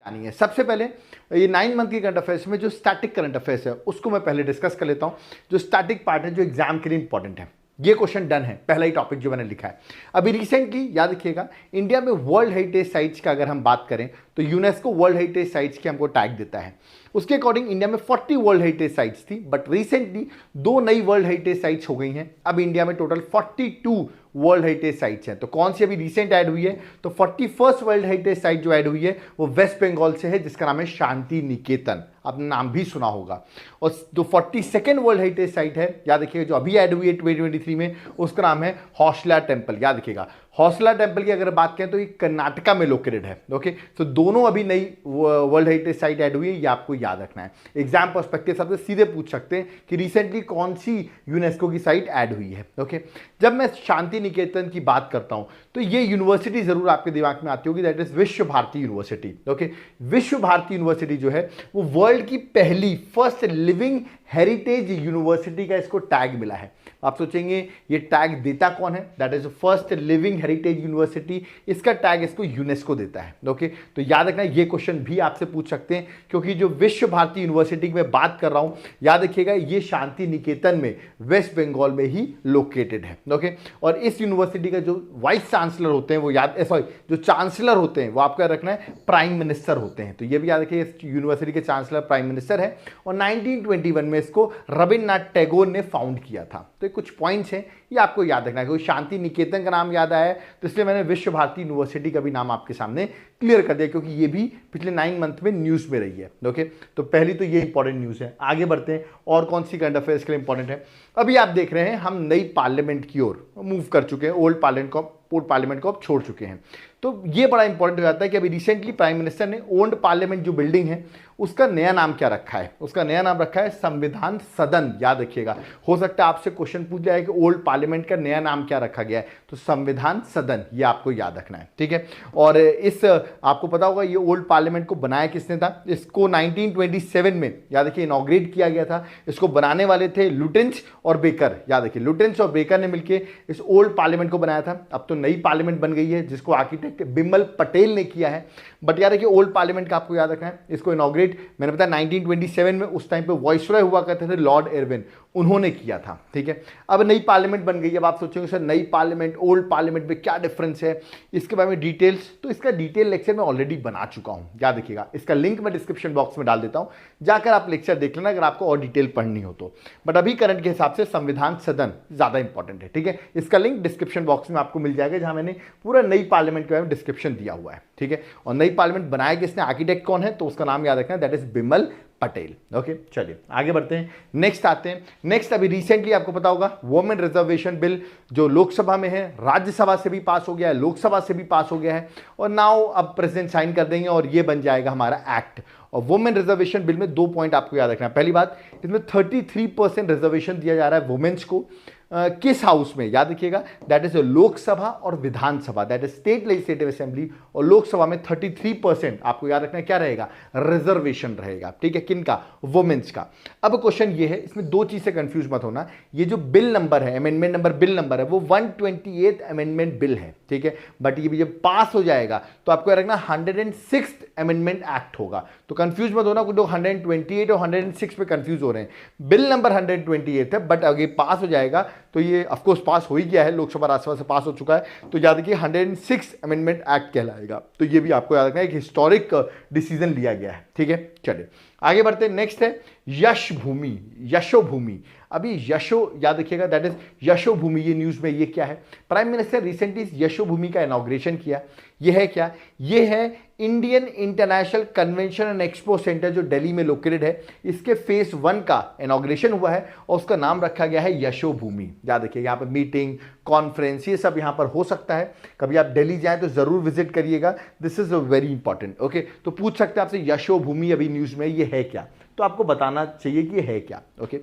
नहीं है। सबसे पहले ये 9 मंथ की करंट अफेयर्स में जो स्टैटिक करंट अफेयर्स है उसको मैं पहले डिस्कस कर लेता हूं। जो स्टैटिक पार्ट है जो एग्जाम के लिए इंपॉर्टेंट है, ये क्वेश्चन डन है, पहला ही टॉपिक जो मैंने लिखा है। अभी रिसेंटली याद रखिएगा, इंडिया में वर्ल्ड हेरिटेज साइट्स का अगर हम बात करें तो यूनेस्को वर्ल्ड हेरिटेज साइट्स की हमको टैग देता है। उसके अकॉर्डिंग इंडिया में 40 वर्ल्ड हेरिटेज साइट्स थी, बट रिसेंटली 2 नई वर्ल्ड हेरिटेज साइट्स हो गई हैं। अब इंडिया में टोटल 42 वर्ल्ड हेरिटेज साइट्स हैं। तो कौन सी अभी रिसेंट ऐड हुई है? तो 41st वर्ल्ड हेरिटेज साइट जो ऐड हुई है वो वेस्ट बंगाल से है, जिसका नाम है शांति निकेतन, आपने नाम भी सुना होगा। और जो 42nd वर्ल्ड हेरिटेज साइट है, याद रखिएगा, जो अभी ऐड हुई है 2023 में, उसका नाम है हौसला टेम्पल। याद रखिएगा, हौसला टेम्पल की अगर बात करें तो ये कर्नाटका में लोकेटेड है। ओके, तो दोनों अभी नई वर्ल्ड हेरिटेज साइट ऐड हुई है, ये आपको याद रखना है। एग्जाम पर्सपेक्टिव सबसे सीधे पूछ सकते हैं कि रिसेंटली कौन सी यूनेस्को की साइट ऐड हुई है। ओके, जब मैं शांति निकेतन की बात करता हूं तो ये यूनिवर्सिटी जरूर आपके दिमाग में आती होगी, दैट इज विश्व भारती यूनिवर्सिटी। ओके, विश्व भारती यूनिवर्सिटी जो है वो वर्ल्ड की पहली फर्स्ट लिविंग हेरिटेज यूनिवर्सिटी का इसको टैग मिला है। आप सोचेंगे ये टैग देता कौन है? That is first living heritage university, इसका टैग इसको यूनेस्को देता है। ओके, तो याद रखना ये क्वेश्चन भी आपसे पूछ सकते हैं, क्योंकि जो विश्व भारती यूनिवर्सिटी की मैं बात कर रहा हूं, याद रखिएगा ये शांति निकेतन में वेस्ट बंगाल में ही लोकेटेड है। ओके, और इस यूनिवर्सिटी का जो वाइस चांसलर होते हैं वो जो चांसलर होते हैं वो आपको याद रखना है प्राइम मिनिस्टर होते हैं। तो ये भी याद रखिए, इस यूनिवर्सिटी के चांसलर प्राइम मिनिस्टर है, और 1921 में इसको रविन्द्रनाथ टैगोर ने फाउंड किया था। तो कुछ पॉइंट्स हैं ये आपको याद रखना है, क्योंकि शांति निकेतन का नाम याद आया है तो इसलिए मैंने विश्व भारती यूनिवर्सिटी का भी नाम आपके सामने क्लियर कर दिया, क्योंकि ये भी पिछले 9 मंथ में न्यूज़ में रही है। ओके, तो पहली तो ये इंपॉर्टेंट न्यूज़ है। आगे बढ़ते हैं, और कौन सी करंट अफेयर्स के लिए इंपॉर्टेंट है। अभी आप देख रहे हैं हम नई पार्लियामेंट की ओर मूव कर चुके हैं, ओल्ड पार्लियामेंट को अब छोड़ चुके हैं। तो ये बड़ा इंपॉर्टेंट हो जाता है कि अभी रिसेंटली प्राइम मिनिस्टर ने ओल्ड पार्लियामेंट जो बिल्डिंग है उसका नया नाम क्या रखा है? उसका नया नाम रखा है संविधान सदन। याद रखिएगा, हो सकता है आपसे क्वेश्चन पूछ जाए कि ओल्ड पार्लियामेंट का नया नाम क्या रखा गया है, तो संविधान सदन, ये आपको याद रखना है। ठीक है, और इस आपको पता होगा ये ओल्ड पार्लियामेंट को बनाया किसने था? इसको 1927 में याद रखिए इनॉग्रेट किया गया था। इसको बनाने वाले थे लुटियंस और बेकर। याद रखिए, लुटियंस और बेकर ने मिलकर इस ओल्ड पार्लियामेंट को बनाया था। अब तो नई पार्लियामेंट बन गई है जिसको आर्किटेक्ट बिमल पटेल ने किया है, बट याद रखिए ओल्ड पार्लियामेंट का आपको याद रखना है। इसको इनॉग्रेट मैंने बताया 1927 में, उस टाइम पे वॉइसरॉय हुआ करते थे लॉर्ड इरविन, उन्होंने किया था। ठीक है, अब नई पार्लियामेंट बन गई। अब आप सोचेंगे सर नई पार्लियामेंट ओल्ड पार्लियामेंट में क्या डिफरेंस है, इसके बारे में डिटेल्स, तो इसका डिटेल लेक्चर मैं ऑलरेडी बना चुका हूं। याद रखिएगा, इसका लिंक मैं डिस्क्रिप्शन बॉक्स में डाल देता हूं, जाकर आप लेक्चर देख लेना अगर आपको और डिटेल पढ़नी हो तो। बट अभी करंट के हिसाब से संविधान सदन ज्यादा इंपॉर्टेंट है। ठीक है, इसका लिंक डिस्क्रिप्शन बॉक्स में आपको मिल जाएगा, जहां मैंने पूरा नई पार्लियामेंट के बारे में डिस्क्रिप्शन दिया हुआ है। ठीक है, और नई पार्लियामेंट बनाया किसने, आर्किटेक्ट कौन है, तो उसका नाम याद रखना है, that is Bimal Patel. Okay, चलिए आगे बढ़ते हैं, नेक्स्ट आते हैं। नेक्स्ट अभी रिसेंटली आपको पता होगा वुमेन रिजर्वेशन बिल जो लोकसभा में है, राज्यसभा से भी पास हो गया है, लोकसभा से भी पास हो गया है, और नाउ अब प्रेसिडेंट साइन कर देंगे और ये बन जाएगा हमारा एक्ट। और वुमेन रिजर्वेशन बिल में 2 पॉइंट आपको याद रखना है। पहली बात, इसमें 33% रिजर्वेशन दिया जा रहा है वुमेन्स को। किस हाउस में? याद रखिएगा, दैट इज लोकसभा और Vidhan Sabha, that is state legislative assembly, और लोकसभा में 33% आपको याद रखना है क्या रहेगा, रिजर्वेशन रहेगा। ठीक है, किनका? वुमेन्स का। अब क्वेश्चन ये है, इसमें 2 चीज से कंफ्यूज मत होना। ये जो बिल नंबर है, अमेंडमेंट नंबर, बिल नंबर है, वो 128th अमेंडमेंट बिल है। ठीक है, बट ये जब पास हो जाएगा तो आपको याद रखना 106th अमेंडमेंट एक्ट होगा। तो कंफ्यूज मत होना, कुछ लोग 128 और 106 पे कंफ्यूज हो रहे हैं। बिल नंबर 128 है, बट अगर पास हो जाएगा तो ये ऑफकोर्स पास हो ही गया है, लोकसभा राज्यसभा से पास हो चुका है, तो याद रखिए 106 अमेंडमेंट एक्ट कहलाएगा। तो ये भी आपको याद रखना है, एक हिस्टोरिक डिसीजन लिया गया है। ठीक है, चलिए आगे बढ़ते हैं। नेक्स्ट है यशभूमि, यशोभूमि। अभी यशो याद रखिएगा, दैट इज यशोभूमि, ये न्यूज में ये क्या है? प्राइम मिनिस्टर रिसेंटली यशोभूमि का इनॉग्रेशन किया। ये है क्या? ये है Indian international convention and expo centre जो दिल्ली में लोकेटेड है। इसके फेज 1 का इनॉग्रेशन हुआ है और उसका नाम रखा गया है यशोभूमि। याद रखिए, यहाँ पर मीटिंग, कॉन्फ्रेंस, ये सब यहाँ पर हो सकता है। कभी आप दिल्ली जाएं तो जरूर विजिट करिएगा, this is very important. Okay, तो पूछ सकते हैं आपसे यशोभूमि अभी न्यूज में ये है क्या, तो आपको बताना चाहिए कि है क्या। ओके,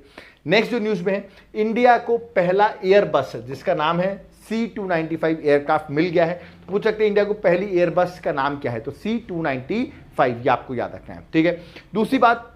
नेक्स्ट जो न्यूज में है, इंडिया को पहला एयरबस जिसका नाम है C295 एयरक्राफ्ट मिल गया है। तो पूछ सकते हैं इंडिया को पहली एयरबस का नाम क्या है, तो C295, ये आपको याद रखना है। ठीक है, दूसरी बात,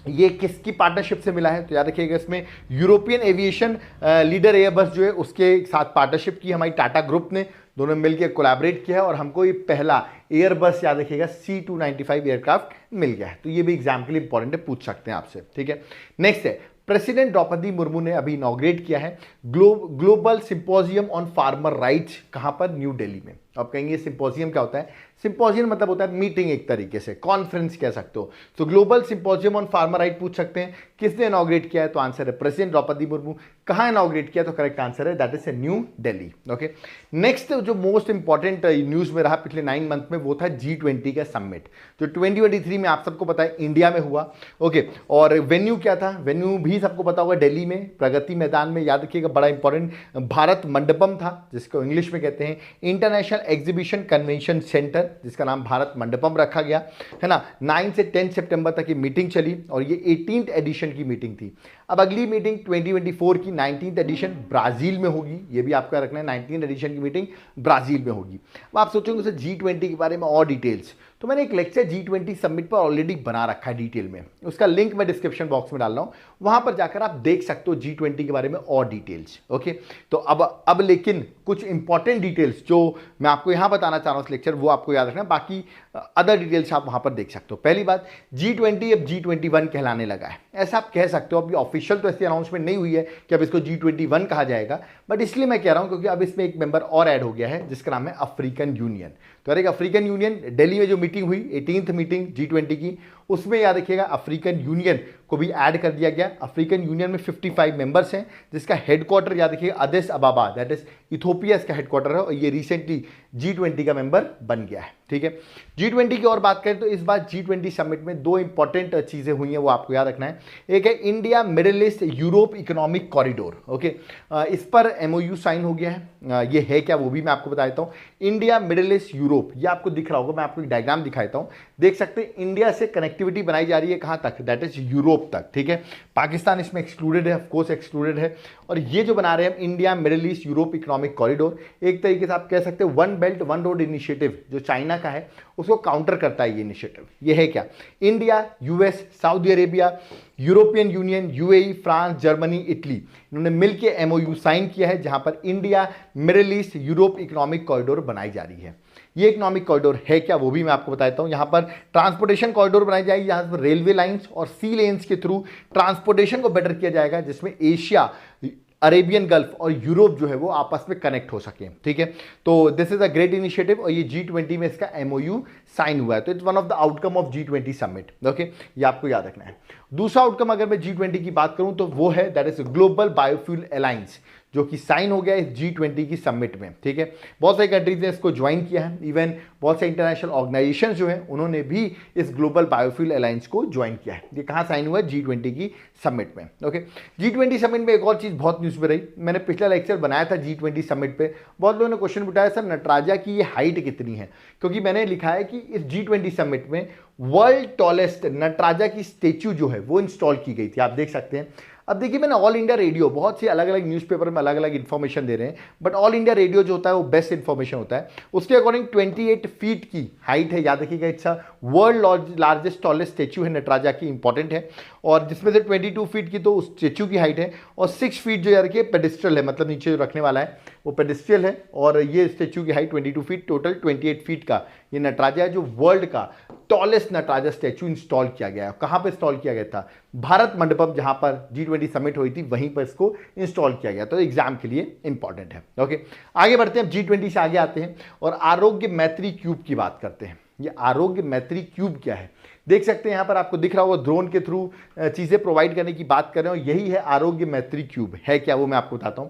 ये किसकी पार्टनरशिप से मिला है, तो याद रखिएगा इसमें यूरोपियन एविएशन लीडर एयरबस जो है उसके साथ पार्टनरशिप की हमारी टाटा ग्रुप ने, दोनों मिलकर कोलैबोरेट किया है और हमको ये पहला एयरबस याद रखिएगा C295 एयरक्राफ्ट मिल गया है। तो ये भी एग्जाम के लिए इंपॉर्टेंट है, पूछ सकते हैं आपसे, ठीक है। नेक्स्ट है, प्रेसिडेंट द्रौपदी मुर्मू ने अभी इनॉग्रेट किया है global symposium on farmer rights. कहां पर? न्यू दिल्ली में। आप कहेंगे सिंपोजियम क्या होता है? सिंपोजियम मतलब होता है मीटिंग, एक तरीके से कॉन्फ्रेंस कह सकते हो। तो global symposium on farmer right पूछ सकते हैं, किसने इनॉग्रेट किया है? तो आंसर है प्रेसिडेंट द्रौपदी मुर्मू। कहां इनॉग्रेट किया? तो करेक्ट आंसर है that is a new Delhi. Okay, next जो मोस्ट इंपॉर्टेंट न्यूज में रहा पिछले 9 मंथ में वो था G20 का समिट, जो 2023 में आप सबको पता है इंडिया में हुआ। ओके, और वेन्यू क्या था? वेन्यू भी सबको पता होगा, दिल्ली में प्रगति मैदान में। याद रखिएगा, बड़ा इंपॉर्टेंट भारत मंडपम था, जिसको इंग्लिश में कहते हैं इंटरनेशनल एग्जीबिशन कन्वेंशन सेंटर, जिसका नाम भारत मंडपम रखा गया है ना। 9 से 10 सितंबर तक ये मीटिंग चली और ये 18th एडिशन की मीटिंग थी। अब अगली मीटिंग 2024 की 19th एडिशन ब्राजील में होगी। ये भी आपका रखना है, 19th एडिशन की मीटिंग ब्राजील में होगी। अब आप सोचोगे सर G20 के बारे में और डिटेल्स, तो मैंने एक लेक्चर G20 समिट पर ऑलरेडी बना रखा है डिटेल में, उसका लिंक मैं डिस्क्रिप्शन बॉक्स में डाल रहा हूं, वहां पर जाकर आप देख सकते हो G20 के बारे में और डिटेल्स। ओके, तो अब लेकिन कुछ इंपॉर्टेंट डिटेल्स जो मैं आपको यहां बताना चाह रहा हूं इस लेक्चर, वो आपको याद रखना, बाकी अदर डिटेल्स आप वहां पर देख सकते हो। पहली बात, G20 अब G21 कहलाने लगा है, ऐसा आप कह सकते हो। अभी ऑफिशियल तो ऐसी अनाउंसमेंट नहीं हुई है कि अब इसको G21 कहा जाएगा, बट इसलिए मैं कह रहा हूं क्योंकि अब इसमें एक मेंबर और ऐड हो गया है जिसका नाम है अफ्रीकन यूनियन। तो एक अफ्रीकन यूनियन, दिल्ली में जो मीटिंग हुई 18th मीटिंग G20 की, उसमें याद रखिएगा अफ्रीकन यूनियन को भी ऐड कर दिया गया। अफ्रीकन यूनियन में 55 मेंबर्स हैं, जिसका हेडक्वार्टर याद रखिएगा अदिस अबाबा, दैट इज इथोपिया इसका हेडक्वार्टर है, और ये रिसेंटली G20 का मेंबर बन गया है, ठीक है। G20 की और बात करें तो इस बार G20 समिट में 2 इंपॉर्टेंट चीजें हुई हैं, वो आपको याद रखना है। एक है India middle east Europe economic corridor. Okay, इस पर MOU साइन हो गया है। ये है क्या, वो भी मैं आपको बता देता हूँ। इंडिया मिडिल ईस्ट यूरोप, ये आपको दिख रहा होगा, मैं आपको एक डायग्राम दिखा देता हूँ। देख सकते हैं इंडिया से कनेक्टिविटी बनाई जा रही है कहाँ तक? दैट इज यूरोप तक, ठीक है। पाकिस्तान इसमें एक्सक्लूडेड है, ऑफकोर्स एक्सक्लूडेड है। और ये जो बना रहे हैं India middle east Europe economic corridor, एक तरीके से आप कह सकते हैं one belt one road initiative जो चाइना का है उसको काउंटर करता है ये इनिशिएटिव। ये है क्या? India, US, Saudi Arabia, European union, UAE, France, Germany, Italy, इन्होंने मिलकर MOU साइन किया है जहां पर India middle east Europe economic corridor बनाई जा रही है। ये इकोनॉमिक कॉरिडोर है क्या, वो भी मैं आपको बताता हूं। यहां पर ट्रांसपोर्टेशन कॉरिडोर बनाई जाएगी, यहां पर रेलवे लाइंस और सी लेन्स के थ्रू ट्रांसपोर्टेशन को बेटर किया जाएगा, जिसमें एशिया, अरेबियन गल्फ और यूरोप जो है वो आपस में कनेक्ट हो सके, ठीक है। तो this is a great initiative और ये G20 में इसका MOU साइन हुआ है। तो it's one of the outcome of G20 summit. Okay, ये आपको याद रखना है। दूसरा आउटकम अगर मैं G20 की बात करूं तो वो है that is global biofuel alliance, जो कि साइन हो गया है G20 की समिट में, ठीक है। बहुत सारी कंट्रीज ने इसको ज्वाइन किया है, इवन बहुत से इंटरनेशनल ऑर्गेनाइजेशंस जो हैं उन्होंने भी इस ग्लोबल बायोफ्यूल अलायंस को ज्वाइन किया है। ये कहाँ साइन हुआ है? G20 की समिट में। ओके, G20 समिट में एक और चीज बहुत न्यूज में रही, मैंने पिछला लेक्चर बनाया था G20 समिट पे, बहुत लोगों ने क्वेश्चन उठाया सर नटराजा की ये हाइट कितनी है, क्योंकि मैंने लिखा है कि इस G20 समिट में वर्ल्ड टॉलेस्ट नटराजा की स्टेच्यू जो है वो इंस्टॉल की गई थी, आप देख सकते हैं। अब देखिए, मैंने ऑल इंडिया रेडियो, बहुत सी अलग अलग न्यूज़पेपर में अलग अलग इन्फॉर्मेशन दे रहे हैं, बट ऑल इंडिया रेडियो जो होता है वो बेस्ट इन्फॉर्मेशन होता है। उसके अकॉर्डिंग 28 फीट की हाइट है, याद रखिएगा। It's world largest tallest statue है नटराजा की, इंपॉर्टेंट है। और जिसमें से 22 फीट की तो उस स्टेच्यू की हाइट है, और 6 फीट जो यार के पेडिस्ट्रल है, मतलब नीचे जो रखने वाला है वो पेडिस्ट्रल है। और ये स्टेच्यू की हाइट 22 फीट, टोटल 28 फीट का ये नटराजा है, जो वर्ल्ड का टॉलेस्ट नटराजा स्टैचू इंस्टॉल किया गया है। कहां पे इंस्टॉल किया गया था? भारत मंडपम, जहां पर G20 समिट हुई थी वहीं पर इसको इंस्टॉल किया गया। तो एग्जाम के लिए इंपॉर्टेंट है। ओके, आगे बढ़ते हैं, G20 से आगे आते हैं और आरोग्य मैत्री क्यूब की बात करते हैं। ये आरोग्य मैत्री क्यूब क्या है? देख सकते हैं यहां पर आपको दिख रहा होगा, ड्रोन के थ्रू चीजें प्रोवाइड करने की बात कर रहे हो, यही है आरोग्य मैत्री क्यूब। है क्या, वो मैं आपको बताता हूं।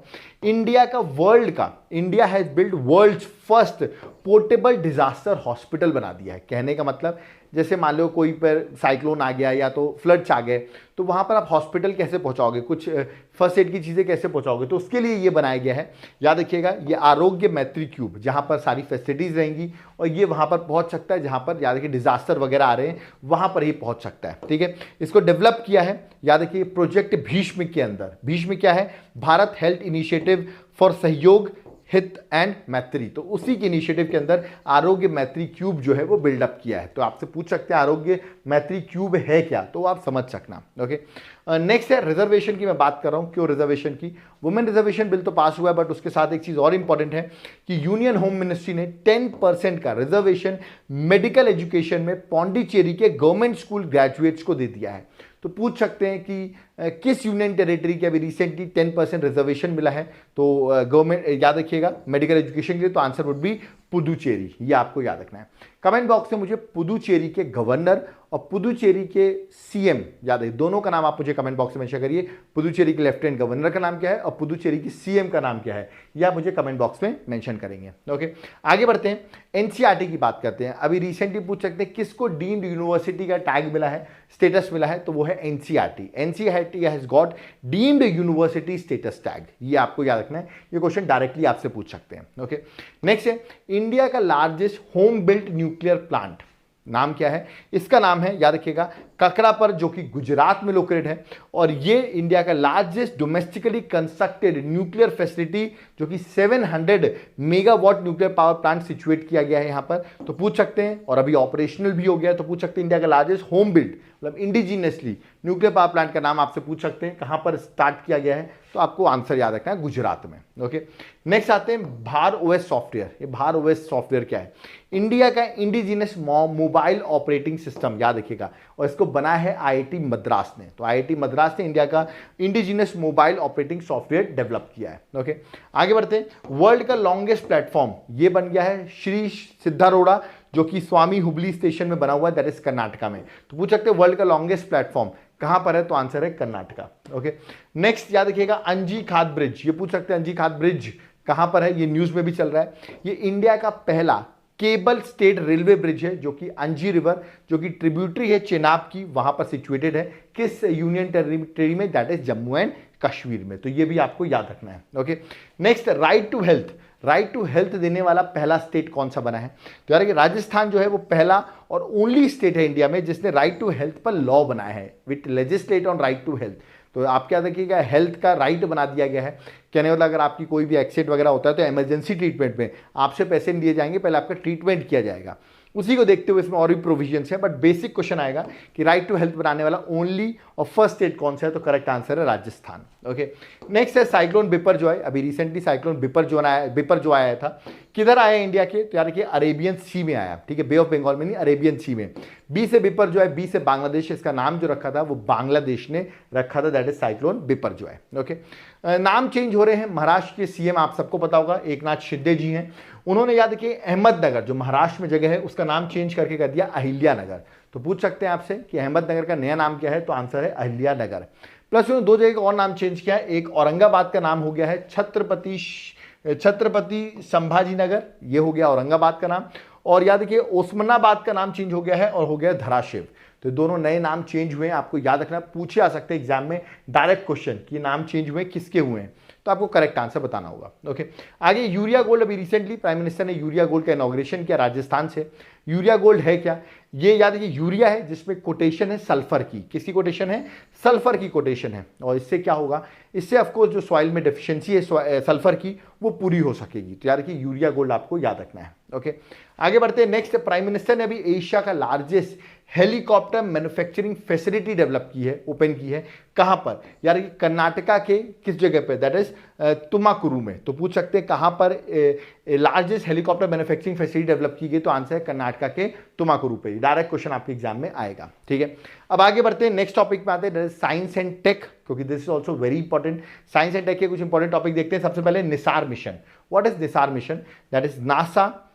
India has build world's first portable disaster hospital बना दिया है। कहने का मतलब, जैसे मान लो कोई पर साइक्लोन आ गया या तो फ्लड्स आ गए, तो वहां पर आप हॉस्पिटल कैसे पहुंचाओगे, कुछ फर्स्ट एड की चीजें कैसे पहुंचाओगे, तो उसके लिए ये बनाया गया है। याद रखिएगा, ये आरोग्य मैत्री क्यूब, जहां पर सारी फैसिलिटीज रहेंगी और ये वहां पर पहुंच सकता है जहां पर याद रखिए डिजास्टर वगैरह आ रहे हैं, वहां पर ही पहुंच सकता है, ठीक है। इसको डेवलप किया है, याद रखिए, प्रोजेक्ट भीष्म के अंदर। भीष्म क्या है? भारत हेल्थ इनिशिएटिव फॉर सहयोग हित एंड मैत्री। तो उसी के इनिशिएटिव के अंदर आरोग्य मैत्री क्यूब जो है वो बिल्डअप किया है। तो आपसे पूछ सकते हैं आरोग्य मैत्री क्यूब है क्या, तो आप समझ सकना। ओके, नेक्स्ट है रिजर्वेशन की, मैं बात कर रहा हूं क्यों रिजर्वेशन की। वुमेन रिजर्वेशन बिल तो पास हुआ है, बट उसके साथ एक चीज और इंपॉर्टेंट है कि यूनियन होम मिनिस्ट्री ने 10% का रिजर्वेशन मेडिकल एजुकेशन में पौंडीचेरी के गवर्नमेंट स्कूल ग्रेजुएट्स को दे दिया है। तो पूछ सकते हैं कि किस यूनियन टेरिटरी के अभी रिसेंटली 10% रिजर्वेशन मिला है। तो गवर्नमेंट, याद रखिएगा मेडिकल एजुकेशन के लिए, तो आंसर वुड बी पुदुचेरी, ये आपको याद रखना है। कमेंट बॉक्स में मुझे पुदुचेरी के गवर्नर और पुदुचेरी के सीएम, याद है दोनों का नाम आप मुझे कमेंट बॉक्स में मेंशन करिए। पुदुचेरी के लेफ्टिनेंट गवर्नर का नाम क्या है और पुदुचेरी की सीएम का नाम क्या है, यह आप मुझे कमेंट बॉक्स में मेंशन करेंगे। ओके, आगे बढ़ते हैं, एनसीईआरटी की बात करते हैं। अभी रिसेंटली पूछ सकते हैं किसको डीम्ड यूनिवर्सिटी का टैग मिला है, स्टेटस मिला है, तो वो है NCERT. NCERT has got deemed university status tag, ये आपको याद रखना है, ये क्वेश्चन डायरेक्टली आपसे पूछ सकते हैं। ओके, नेक्स्ट है इंडिया का largest home built nuclear plant, नाम क्या है? इसका नाम है, याद रखिएगा, ककरापर, जो कि गुजरात में लोकेटेड है। और ये इंडिया का largest domestically constructed nuclear facility, जो कि 700 megawatt nuclear power plant situate किया गया है यहाँ पर। तो पूछ सकते हैं, और अभी ऑपरेशनल भी हो गया, तो पूछ सकते हैं इंडिया का लार्जेस्ट होम बिल्ड मतलब इंडिजीनियसली न्यूक्लियर पावर प्लांट का नाम आपसे पूछ सकते हैं, कहां पर स्टार्ट किया गया है, तो आपको आंसर याद रखना है, गुजरात में। ओके, नेक्स्ट आते हैं भार ओएस सॉफ्टवेयर। ये भार ओएस सॉफ्टवेयर क्या है? इंडिया का इंडिजिनस मोबाइल ऑपरेटिंग सिस्टम, याद रखिएगा, और इसको बना है आईआईटी मद्रास ने। तो आईआईटी मद्रास ने इंडिया का indigenous mobile operating software develop किया है। ओके, आगे बढ़ते हैं, वर्ल्ड का लॉन्गेस्ट प्लेटफॉर्म ये बन गया है श्री सिद्धारोड़ा, जो कि स्वामी हुबली स्टेशन में बना हुआ है, दैट इज कर्नाटका में। तो पूछ सकते हैं वर्ल्ड का लॉन्गेस्ट प्लेटफॉर्म कहां पर है, तो आंसर है कर्नाटका। ओके, नेक्स्ट याद रखिएगा अंजी खाद ब्रिज, ये पूछ सकते हैं अंजी खाद ब्रिज कहां पर है, ये न्यूज में भी चल रहा है। ये इंडिया का पहला केबल स्टेट रेलवे ब्रिज है, जो कि अंजी रिवर, जो कि ट्रिब्यूटरी है चेनाब की, वहां पर सिचुएटेड है। किस यूनियन टेरिटरी में? That is Jammu and Kashmir में। तो ये भी आपको याद रखना है। Okay, next right to health, right to health देने वाला पहला स्टेट कौन सा बना है? तो यार राजस्थान जो है वो पहला और ओनली स्टेट है इंडिया में जिसने राइट टू हेल्थ पर लॉ बनाया है, with legislate on right to health. तो आप क्या देखिएगा, हेल्थ का राइट बना दिया गया है। कहने वाला अगर आपकी कोई भी एक्सीडेंट वगैरह होता है तो इमरजेंसी ट्रीटमेंट में आपसे पैसे नहीं दिए जाएंगे, पहले आपका ट्रीटमेंट किया जाएगा। उसी को देखते हुए इसमें और भी प्रोविजंस है, बट बेसिक क्वेश्चन आएगा कि राइट टू हेल्थ बनाने वाला ओनली और फर्स्ट स्टेट कौन सा है, तो करेक्ट आंसर है राजस्थान। ओके, नेक्स्ट है साइक्लोन बिपर जो है, अभी रिसेंटली साइक्लोन बिपर जो आया था, किधर आया इंडिया के? तो यार कि अरेबियन सी में आया, ठीक है, बे ऑफ बंगाल में नहीं, अरेबियन सी में। बी से बिपर जो है, बी से बांग्लादेश, इसका नाम जो रखा था वो बांग्लादेश ने रखा था, दैट इज साइक्लोन बिपर जो है। ओके, नाम चेंज हो रहे हैं। महाराष्ट्र के सीएम आप सबको पता होगा, एकनाथ शिंदे जी हैं। उन्होंने याद किया अहमदनगर जो महाराष्ट्र में जगह है उसका नाम चेंज करके कर दिया अहिल्यानगर। तो पूछ सकते हैं आपसे कि अहमदनगर का नया नाम क्या है, तो आंसर है अहिल्यानगर। प्लस उन्होंने दो जगह का और नाम चेंज किया है, एक औरंगाबाद का नाम हो गया है छत्रपति संभाजी नगर, ये हो गया औरंगाबाद का नाम। और याद रखिए ओस्मानाबाद का नाम चेंज हो गया है और हो गया धराशिव। तो दोनों नए नाम चेंज हुए हैं, आपको याद रखना, पूछे आ सकते हैं एग्जाम में डायरेक्ट क्वेश्चन कि नाम चेंज हुए किसके हुए हैं, तो आपको करेक्ट आंसर बताना होगा। ओके, आगे यूरिया गोल्ड, अभी रिसेंटली प्राइम मिनिस्टर ने यूरिया गोल्ड का इनॉग्रेशन किया राजस्थान से। यूरिया गोल्ड है क्या? ये याद रखिए यूरिया है जिसमें कोटेशन है सल्फर की। किसकी कोटेशन है? सल्फर की कोटेशन है। और इससे क्या होगा? इससे ऑफकोर्स जो सॉइल में डेफिशिएंसी है सल्फर की वो पूरी हो सकेगी। तो याद रखिए यूरिया गोल्ड आपको याद रखना है। ओके, आगे बढ़ते हैं। नेक्स्ट, प्राइम मिनिस्टर ने अभी एशिया का largest helicopter manufacturing facility develop की है, ओपन की है। कहां पर? यार कर्नाटका के किस जगह पे? दैट इज तुमाकुरू में। तो पूछ सकते हैं कहां पर largest helicopter manufacturing facility develop की गई, तो आंसर है कर्नाटका के तुमाकुरू पे। डायरेक्ट क्वेश्चन आपके एग्जाम में आएगा। ठीक है, अब आगे बढ़ते हैं, नेक्स्ट टॉपिक पे आते हैं, साइंस एंड टेक, क्योंकि this is also very important. Science and tech के कुछ इंपॉर्टेंट टॉपिक देखते हैं। सबसे पहले NISAR mission. What is NISAR mission? That is NASA,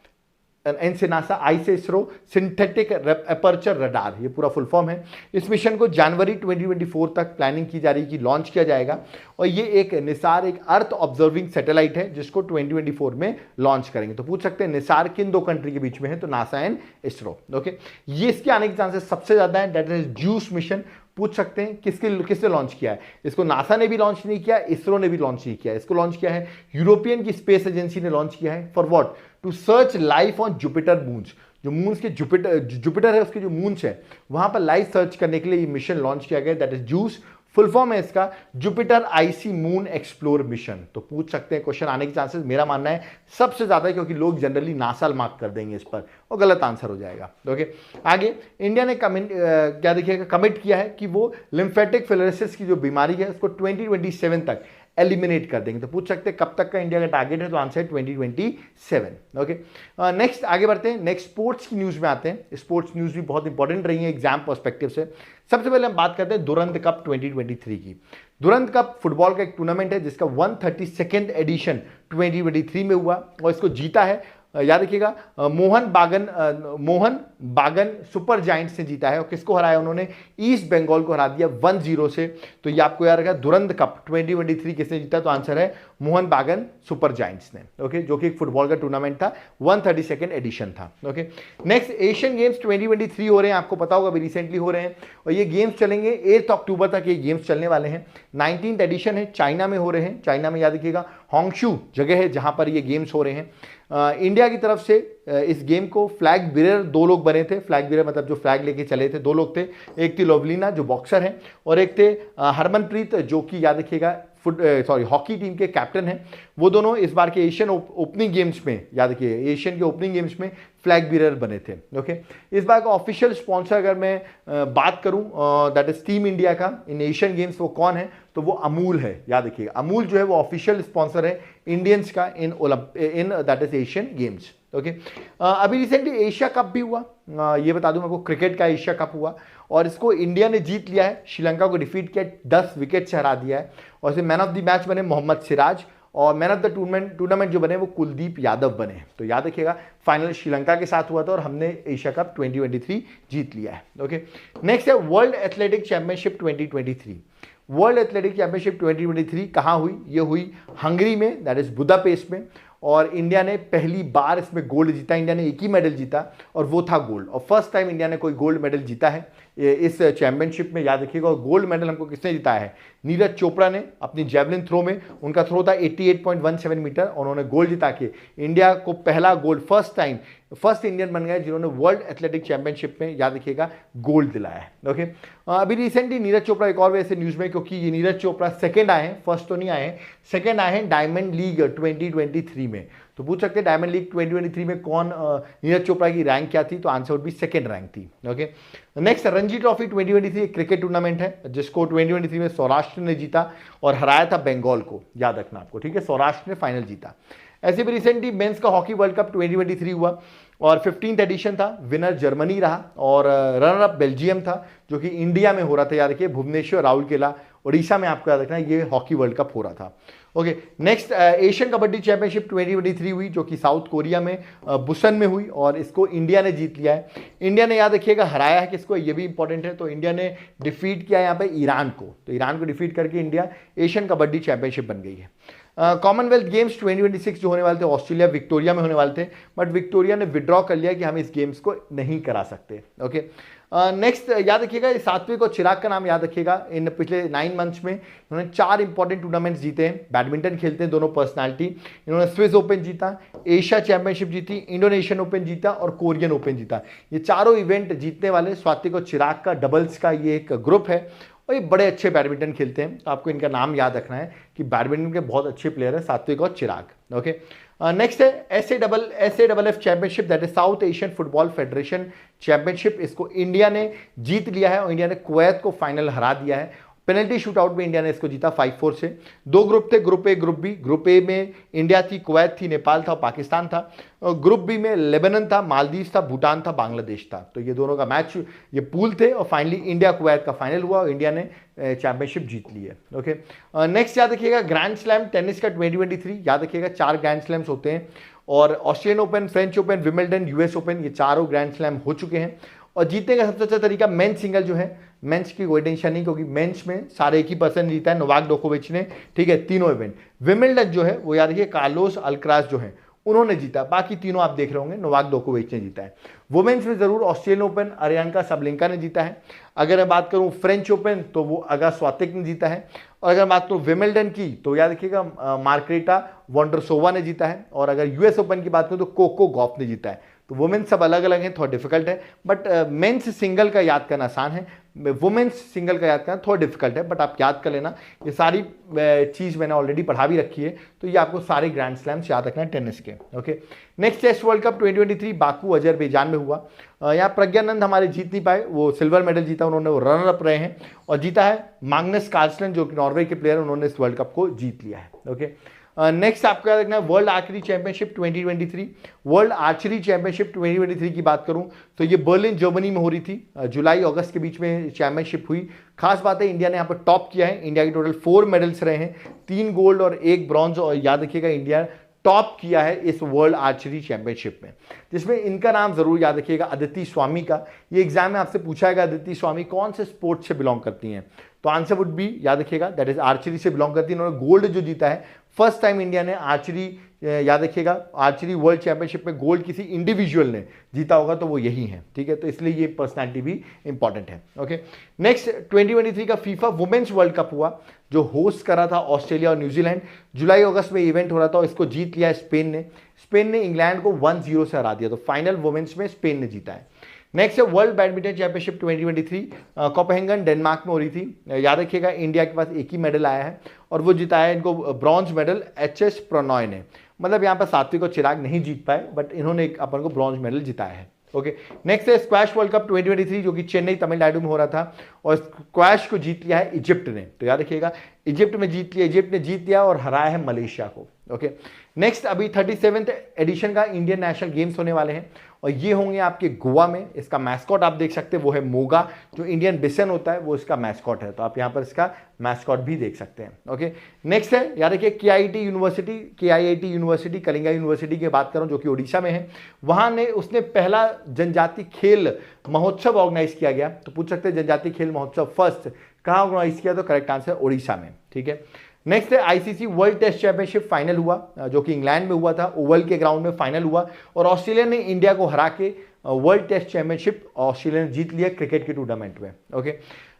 N से नासा, आई से इसरो, सिंथेटिक एपर्चर रडार, ये पूरा फुल फॉर्म है। इस मिशन को जनवरी 2024 तक प्लानिंग की जा रही है कि लॉन्च किया जाएगा। और ये एक निसार एक अर्थ ऑब्जर्विंग सैटेलाइट है जिसको 2024 में लॉन्च करेंगे। तो पूछ सकते हैं निसार किन दो कंट्री के बीच में है, तो नासा एंड इसरो। ओके, ये इसके आने के चांसेस सबसे ज्यादा है। That is juice mission. पूछ सकते हैं किसने लॉन्च किया है? इसको नासा ने भी लॉन्च नहीं किया, इसरो ने भी लॉन्च नहीं किया। इसको लॉन्च किया है यूरोपियन की स्पेस एजेंसी ने लॉन्च किया है। For what? To search life on Jupiter moons. जो मून्स के जुपिटर है उसके जो मून्स है वहां पर लाइफ सर्च करने के लिए ये मिशन लॉन्च किया गया। That is juice full form है इसका Jupiter IC moon explore mission. तो पूछ सकते हैं, क्वेश्चन आने के चांसेस मेरा मानना है सबसे ज्यादा है, क्योंकि लोग जनरली नासा मार्क कर देंगे इस पर और गलत आंसर हो जाएगा। ओके, आगे इंडिया ने क्या देखिएगा कमिट किया है कि वो लिम्फेटिक फिलरेसिस की जो बीमारी है उसको 2027 तक एलिमिनेट कर देंगे। तो पूछ सकते हैं कब तक का इंडिया का टारगेट है, तो आंसर है 2027। ओके, नेक्स्ट आगे बढ़ते हैं, नेक्स्ट स्पोर्ट्स की न्यूज में आते हैं। स्पोर्ट्स न्यूज भी बहुत इंपॉर्टेंट रही है एग्जाम पर्सपेक्टिव से। सबसे पहले हम बात करते हैं दुरंत कप 2023 की। दुरंत कप फुटबॉल का एक टूर्नामेंट है जिसका 132nd एडिशन 2023 में हुआ और इसको जीता है, याद रखिएगा, मोहन बागन सुपर जायंट्स ने जीता है। और किसको हराया उन्होंने, ईस्ट बंगाल को हरा दिया 1-0 से। तो ये आपको याद रखा, दुरंत कप 2023 किसने जीता, तो आंसर है मोहन बागन सुपर जायंट्स ने। ओके, जो कि एक फुटबॉल का टूर्नामेंट था, 132nd एडिशन था। ओके, नेक्स्ट एशियन गेम्स 2023 हो रहे हैं, आपको पता होगा अभी रिसेंटली हो रहे हैं और ये गेम्स चलेंगे 8 अक्टूबर तक ये गेम्स चलने वाले हैं। 19th एडिशन है, चाइना में हो रहे हैं। चाइना में याद रखिएगा होंगशू जगह है जहां पर ये गेम्स हो रहे हैं। इंडिया की तरफ से इस गेम को फ्लैग बिरर 2 लोग बने थे। फ्लैग बिरर मतलब जो फ्लैग लेके चले थे 2 लोग थे, एक थी लोवलीना जो बॉक्सर हैं और एक थे हरमनप्रीत जो कि याद रखिएगा हॉकी टीम के कैप्टन हैं। वो दोनों इस बार के एशियन ओपनिंग गेम्स में, याद रखिए एशियन के ओपनिंग गेम्स में फ्लैग बिरर बने थे। ओके, इस बार का ऑफिशियल स्पॉन्सर अगर मैं बात करूं दैट इज टीम इंडिया का इन एशियन गेम्स, वो कौन है, तो वो अमूल है। याद रखिएगा अमूल जो है वो ऑफिशियल स्पॉन्सर है इंडियंस का in that is Asian games. Okay, अभी रिसेंटली एशिया कप भी हुआ, ये बता दूं आपको, क्रिकेट का एशिया कप हुआ और इसको इंडिया ने जीत लिया है। श्रीलंका को डिफीट किया, 10 विकेट से हरा दिया है और इसे मैन ऑफ द मैच बने मोहम्मद सिराज और मैन ऑफ द टूर्नामेंट जो बने वो कुलदीप यादव बने। तो याद रखिएगा फाइनल श्रीलंका के साथ हुआ था और हमने एशिया कप 2023 जीत लिया है। ओके, नेक्स्ट है world athletic championship 2023। World athletic championship 2023 कहाँ हुई, ये हुई हंगरी में, दैट इज बुदापेस्ट में। और इंडिया ने पहली बार इसमें गोल्ड जीता। इंडिया ने एक ही मेडल जीता और वो था गोल्ड, और फर्स्ट टाइम इंडिया ने कोई गोल्ड मेडल जीता है इस चैंपियनशिप में, याद रखिएगा। और गोल्ड मेडल हमको किसने जिताया है, नीरज चोपड़ा ने अपनी जेवलिन थ्रो में, उनका थ्रो था 88.17 मीटर और उन्होंने गोल्ड जिता के इंडिया को पहला गोल्ड, फर्स्ट इंडियन बन गए जिन्होंने वर्ल्ड एथलेटिक चैंपियनशिप में, याद रखिएगा, गोल्ड दिलाया है। ओके, अभी रिसेंटली नीरज चोपड़ा एक और वैसे न्यूज में, क्योंकि ये नीरज चोपड़ा सेकंड आए हैं, फर्स्ट तो नहीं आए हैं, सेकंड आए हैं डायमंड लीग 2023 में। तो पूछ सकते हैं डायमंड लीग 2023 में कौन, नीरज चोपड़ा की रैंक क्या थी, तो answer would be second rank थी। ओके, नेक्स्ट रणजी ट्रॉफी 2023 एक क्रिकेट टूर्नामेंट है जिसको 2023 में सौराष्ट्र ने जीता और हराया था बंगाल को, याद रखना आपको, ठीक है। सौराष्ट्र ने फाइनल जीता। ऐसे भी रिसेंटली मेंस का हॉकी वर्ल्ड कप 2023 हुआ और 15th एडिशन था। विनर जर्मनी रहा और रनर अप बेल्जियम था, जो कि इंडिया में हो रहा था, याद रखिए भुवनेश्वर राउरकेला उड़ीसा में, आपको याद रखना ये हॉकी वर्ल्ड कप हो रहा था। Okay, next Asian kabaddi championship 2023 हुई जो कि साउथ कोरिया में बुसन में हुई और इसको इंडिया ने जीत लिया है। इंडिया ने, याद रखिएगा, हराया है किसको, ये भी इंपॉर्टेंट है। तो इंडिया ने डिफीट किया यहाँ पे ईरान को, तो ईरान को डिफीट करके इंडिया एशियन कबड्डी चैंपियनशिप बन गई है। कॉमनवेल्थ गेम्स 2026 जो होने वाले थे ऑस्ट्रेलिया विक्टोरिया में होने वाले थे, बट विक्टोरिया ने विड्रॉ कर लिया कि हम इस गेम्स को नहीं करा सकते। ओके, नेक्स्ट याद रखिएगा सात्विक और चिराग का नाम याद रखिएगा। इन पिछले 9 मंथ्स में इन्होंने 4 इंपॉर्टेंट टूर्नामेंट्स जीते हैं। बैडमिंटन खेलते हैं दोनों पर्सनालिटी। इन्होंने स्विस ओपन जीता, एशिया चैंपियनशिप जीती, इंडोनेशियन ओपन जीता और कोरियन ओपन जीता। ये चारों इवेंट जीतने वाले सात्विक और चिराग का डबल्स का ये एक ग्रुप है और ये बड़े अच्छे बैडमिंटन खेलते हैं। तो आपको इनका नाम याद रखना है कि बैडमिंटन के बहुत अच्छे प्लेयर हैं सात्विक और चिराग। ओके, नेक्स्ट है SAFF championship, that is south Asian football federation championship. इसको इंडिया ने जीत लिया है और इंडिया ने कुवैत को फाइनल हरा दिया है। पेनल्टी शूटआउट में इंडिया ने इसको जीता 5-4 से। 2 ग्रुप थे, group A group B. Group A में इंडिया थी, कुवैत थी, नेपाल था, पाकिस्तान था। और ग्रुप बी में लेबनान था, मालदीव था, भूटान था, बांग्लादेश था। तो ये दोनों का मैच, ये पूल थे और फाइनली इंडिया कुवैत का फाइनल हुआ और इंडिया ने चैंपियनशिप जीत ली है। ओके, नेक्स्ट याद रखिएगा ग्रैंड स्लैम टेनिस का 2023, याद रखिएगा 4 ग्रैंड स्लैम्स होते हैं और Australian open, French open, विमिल्टन, US open, ये चारों ग्रैंड स्लैम हो चुके हैं। और जीतने का सबसे अच्छा तरीका मेंस सिंगल जो है, मेंस की कोई टेंशन नहीं क्योंकि मेंस में सारे एक ही पर्सन जीता है, नोवाक जोकोविच ने, ठीक है, तीनों इवेंट। विमिल्टन जो है वो याद रखिए कार्लोस अल्कराज जो है उन्होंने जीता, बाकी तीनों आप देख रहे होंगे नोवाक जोकोविच ने जीता है। वुमेन्स में जरूर ऑस्ट्रेलियन ओपन अरियानका सबलेंका ने जीता है। अगर मैं बात करूं फ्रेंच ओपन तो वो अगा स्वातिक ने जीता है। और अगर बात करूं विमिल्टन की तो याद रखिएगा मार्केटा वोंडरसोवा ने जीता है। और अगर US ओपन की बात करूं तो कोको गॉफ ने जीता है। तो वुमेन्स सब अलग अलग हैं, थोड़ा डिफिकल्ट है, बट मेंस सिंगल का याद करना आसान है। वुमेन्स सिंगल का याद करना थोड़ा डिफिकल्ट है, बट आप याद कर लेना, ये सारी चीज़ मैंने ऑलरेडी पढ़ा भी रखी है, तो ये आपको सारे ग्रैंड स्लैम्स याद रखना है टेनिस के। Okay, next test world cup 2023 Baku Azerbaijan में हुआ। यहाँ प्रज्ञानंद हमारे जीत नहीं पाए, वो सिल्वर मेडल जीता उन्होंने, वो रनर अप रहे हैं, और जीता है मैग्नस कार्लसन जो कि नॉर्वे के प्लेयर, उन्होंने इस वर्ल्ड कप को जीत लिया है। ओके, नेक्स्ट आपको याद रखना है world archery championship 2023। World archery championship 2023 की बात करूं तो ये बर्लिन जर्मनी में हो रही थी, जुलाई अगस्त के बीच में चैंपियनशिप हुई। खास बात है इंडिया ने यहाँ पर टॉप किया है, इंडिया के टोटल 4 मेडल्स रहे हैं, 3 गोल्ड और 1 ब्रॉन्ज, और याद रखिएगा इंडिया टॉप किया है इस वर्ल्ड आर्चरी चैंपियनशिप में, जिसमें इनका नाम जरूर याद रखिएगा, अदिति स्वामी का। ये एग्जाम में आपसे पूछा है अदिति स्वामी कौन से स्पोर्ट से बिलोंग करती हैं, तो आंसर वुड बी, याद रखिएगा, दैट इज आर्चरी से बिलोंग करती है। उन्होंने गोल्ड जो जीता है, फर्स्ट टाइम इंडिया ने आर्चरी, याद रखिएगा, आर्चरी वर्ल्ड चैंपियनशिप में गोल्ड किसी इंडिविजुअल ने जीता होगा तो वो यही है, ठीक है, तो इसलिए ये पर्सनैलिटी भी इंपॉर्टेंट है। ओके, नेक्स्ट 2023 का फीफा वुमेन्स वर्ल्ड कप हुआ, जो होस्ट करा था ऑस्ट्रेलिया और न्यूजीलैंड। जुलाई अगस्त में इवेंट हो रहा था और इसको जीत लिया स्पेन ने। स्पेन ने इंग्लैंड को 1-0 से हरा दिया, तो फाइनल वुमेन्स में स्पेन ने जीता है। नेक्स्ट है world badminton championship 2023, Copenhagen Denmark में हो रही थी। याद रखिएगा इंडिया के पास एक ही मेडल आया है और वो जिताया इनको ब्रॉन्ज मेडल एच.एस. प्रणॉय ने, मतलब यहाँ पर सात्विक और चिराग नहीं जीत पाए, बट इन्होंने अपन को ब्रॉन्ज मेडल जिताया है। ओके, नेक्स्ट है स्क्वैश वर्ल्ड कप 2023 जो कि चेन्नई तमिलनाडु में हो रहा था, और स्क्वैश को जीत लिया है इजिप्ट ने, तो याद रखिएगा इजिप्ट में जीत लिया, इजिप्ट ने जीत लिया और हराया है मलेशिया को। ओके, नेक्स्ट अभी 37th एडिशन का इंडियन नेशनल गेम्स होने वाले हैं और ये होंगे आपके गोवा में। इसका मैस्कॉट आप देख सकते हैं, वो है मोगा, जो इंडियन बिसन होता है वो इसका मैस्कॉट है, तो आप यहाँ पर इसका मैस्कॉट भी देख सकते हैं। ओके, नेक्स्ट है याद रखिए KIT यूनिवर्सिटी कलिंगा यूनिवर्सिटी की बात करूँ जो कि उड़ीसा में है, वहाँ ने उसने पहला जनजाति खेल महोत्सव ऑर्गेनाइज किया गया। तो पूछ सकते हैं जनजाति खेल महोत्सव फर्स्ट कहाँ ऑर्गेनाइज किया, तो करेक्ट आंसर उड़ीसा में, ठीक है। नेक्स्ट है ICC world test championship final हुआ जो कि इंग्लैंड में हुआ था, ओवल के ग्राउंड में फाइनल हुआ और ऑस्ट्रेलिया ने इंडिया को हरा के वर्ल्ड टेस्ट चैंपियनशिप ऑस्ट्रेलिया ने जीत लिया क्रिकेट के टूर्नामेंट में। ओके,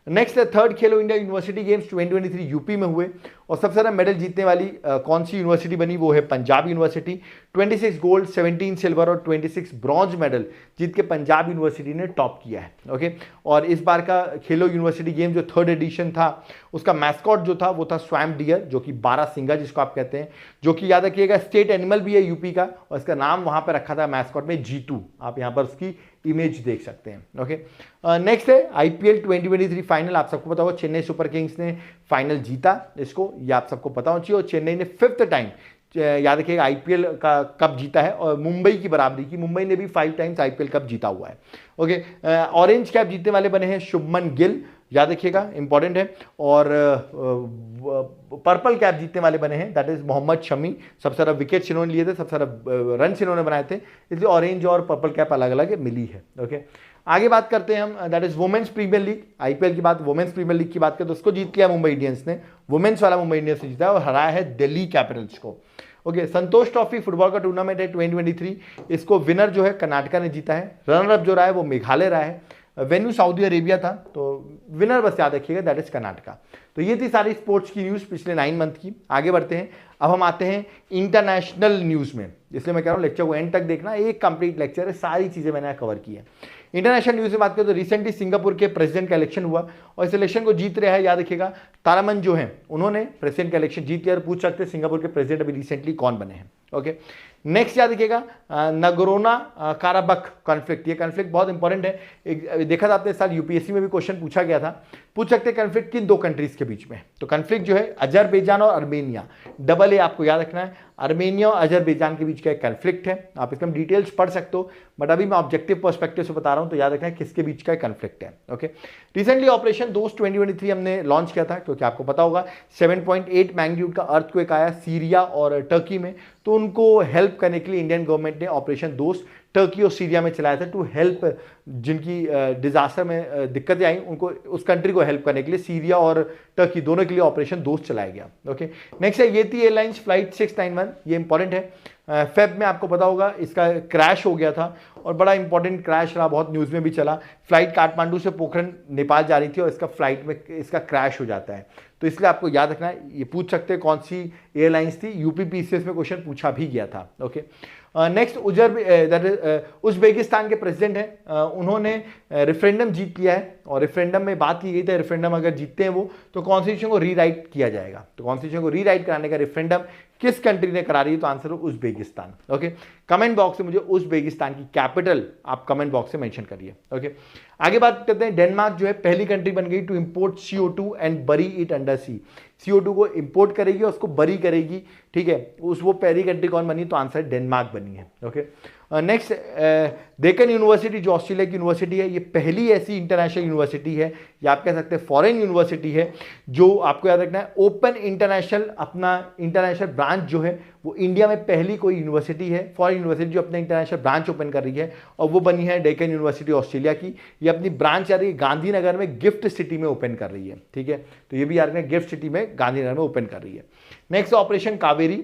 नेक्स्ट है थर्ड खेलो इंडिया यूनिवर्सिटी गेम्स 2023 यूपी में हुए और सबसे ज़्यादा मेडल जीतने वाली कौन सी यूनिवर्सिटी बनी, वो है पंजाब यूनिवर्सिटी। 26 गोल्ड, 17 सिल्वर और 26 ब्रॉन्ज मेडल जीत के पंजाब यूनिवर्सिटी ने टॉप किया है। ओके, और इस बार का खेलो यूनिवर्सिटी गेम जो थर्ड एडिशन था उसका मैस्कॉट जो था वो था स्वैम्प डियर, जो कि बारहसिंगा जिसको आप कहते हैं, जो कि याद रखिएगा स्टेट एनिमल भी है यूपी का और इसका नाम वहाँ पर रखा था मैस्कॉट में जीतू, आप यहाँ पर उसकी इमेज देख सकते हैं। ओके, नेक्स्ट है IPL 2023 फाइनल, आप सबको पता होगा चेन्नई सुपर किंग्स ने फाइनल जीता इसको, ये आप सबको पता होना चाहिए, और चेन्नई ने 5th टाइम याद रखिएगा IPL का कप जीता है और मुंबई की बराबरी की, मुंबई ने भी 5 टाइम्स IPL कप जीता हुआ है। ओके, ऑरेंज कैप जीतने वाले बने हैं शुभमन गिल, याद रखिएगा इंपॉर्टेंट है, और पर्पल कैप जीतने वाले बने हैं दैट इज मोहम्मद शमी, सबसे ज़्यादा विकेट्स इन्होंने लिए थे, सबसे ज़्यादा रन इन्होंने बनाए थे, इसलिए ऑरेंज और पर्पल कैप अलग अलग मिली है। ओके, आगे बात करते हैं हम, that is women's premier league, IPL की बात, वुमेन्स प्रीमियर लीग की बात करें तो उसको जीत लिया मुंबई इंडियंस ने, वुमेन्स वाला मुंबई इंडियंस ने जीता और हराया है दिल्ली कैपिटल्स को। ओके, संतोष ट्रॉफी फुटबॉल का टूर्नामेंट है 2023, इसको विनर जो है कर्नाटका ने जीता है, रनर अप जो रहा है वो मेघालय रहा है, वेन्यू सऊदी अरेबिया था, तो विनर बस याद रखिएगा दैट इज कर्नाटका। तो ये थी सारी स्पोर्ट्स की न्यूज़ पिछले 9 मंथ की। आगे बढ़ते हैं, अब हम आते हैं इंटरनेशनल न्यूज़ में, इसलिए मैं कह रहा हूँ लेक्चर को एंड तक देखना, एक कंप्लीट लेक्चर है, सारी चीज़ें मैंने कवर की है। इंटरनेशनल न्यूज़ में बात करें तो रिसेंटली सिंगापुर के प्रेसिडेंट का इलेक्शन हुआ और इस इलेक्शन को जीत रहा है, याद रखिएगा तारामन जो है उन्होंने प्रेसिडेंट का इलेक्शन जीत लिया और पूछ सकते हैं सिंगापुर के प्रेसिडेंट अभी रिसेंटली कौन बने हैं। ओके, नेक्स्ट याद रखिएगा नगरोना काराबख कॉन्फ्लिक्ट, ये कॉन्फ्लिक्ट बहुत इंपॉर्टेंट है, देखा था आपने साल UPSC में भी क्वेश्चन पूछा गया था, पूछ सकते हैं कॉन्फ्लिक्ट किन 2 कंट्रीज के बीच में, तो कॉन्फ्लिक्ट जो है अजरबैजान और अर्मेनिया, डबल ए आपको याद रखना है, अर्मेनिया और अजरबैजान के बीच का एक कॉन्फ्लिक्ट है, आप इसका डिटेल्स पढ़ सकते हो, बट अभी मैं ऑब्जेक्टिव पर्सपेक्टिव से बता रहा हूं, तो याद रखना है किसके बीच का कॉन्फ्लिक्ट है। ओके, रिसेंटली ऑपरेशन दोस्त 2023 हमने लॉन्च किया था, क्योंकि आपको पता होगा 7.8 मैग्नीट्यूड का अर्थक्वेक आया सीरिया और टर्की में, तो उनको हेल्प करने के लिए इंडियन गवर्नमेंट ने ऑपरेशन दोस्त टर्की और सीरिया में चलाया था, टू हेल्प जिनकी डिजास्टर में दिक्कतें आई उनको, उस कंट्री को हेल्प करने के लिए सीरिया और टर्की दोनों के लिए ऑपरेशन दोस्त चलाया गया। ओके, नेक्स्ट है येती एयरलाइंस फ्लाइट 691, ये इंपॉर्टेंट है, फेब में आपको पता होगा इसका क्रैश हो गया था और बड़ा इंपॉर्टेंट क्रैश रहा, बहुत न्यूज़ में भी चला, फ्लाइट काठमांडू से पोखरण नेपाल जा रही थी और इसका फ्लाइट में इसका क्रैश हो जाता है, तो इसलिए आपको याद रखना है, ये पूछ सकते हैं कौन सी एयरलाइंस थी, UPPCS में क्वेश्चन पूछा भी गया था। ओके, नेक्स्ट उज्बेकिस्तान के प्रेसिडेंट हैं, उन्होंने रेफरेंडम जीत लिया है और रेफरेंडम में बात की गई थी रेफरेंडम अगर जीतते हैं वो तो कॉन्स्टिट्यूशन को रीराइट किया जाएगा। तो कॉन्स्टिट्यूशन को रीराइट कराने का रेफरेंडम किस कंट्री ने करा रही है? तो आंसर है उज्बेकिस्तान। ओके, कमेंट बॉक्स में मुझे उज्बेकिस्तान की कैपिटल आप कमेंट बॉक्स से मेंशन करिए। ओके, आगे बात करते हैं। डेनमार्क जो है पहली कंट्री बन गई टू इंपोर्ट CO2 एंड बरी इट अंडर सी। CO2 को इंपोर्ट करेगी और उसको बरी करेगी, ठीक है, वो पहली कंट्री कौन बनी? तो आंसर डेनमार्क बनी है। ओके, नेक्स्ट डेक्कन यूनिवर्सिटी जो ऑस्ट्रेलिया की यूनिवर्सिटी है, ये पहली ऐसी इंटरनेशनल यूनिवर्सिटी है या आप कह सकते हैं फॉरेन यूनिवर्सिटी है जो आपको याद रखना है ओपन इंटरनेशनल, अपना इंटरनेशनल ब्रांच जो है वो इंडिया में पहली कोई यूनिवर्सिटी है, फॉरेन यूनिवर्सिटी जो अपना इंटरनेशनल ब्रांच ओपन कर रही है और वो बनी है डेक्कन यूनिवर्सिटी ऑस्ट्रेलिया की। ये अपनी ब्रांच यार गांधीनगर में गिफ्ट सिटी में ओपन कर रही है, ठीक है, तो ये भी यार गिफ्ट सिटी में गांधीनगर में ओपन कर रही है। नेक्स्ट ऑपरेशन कावेरी,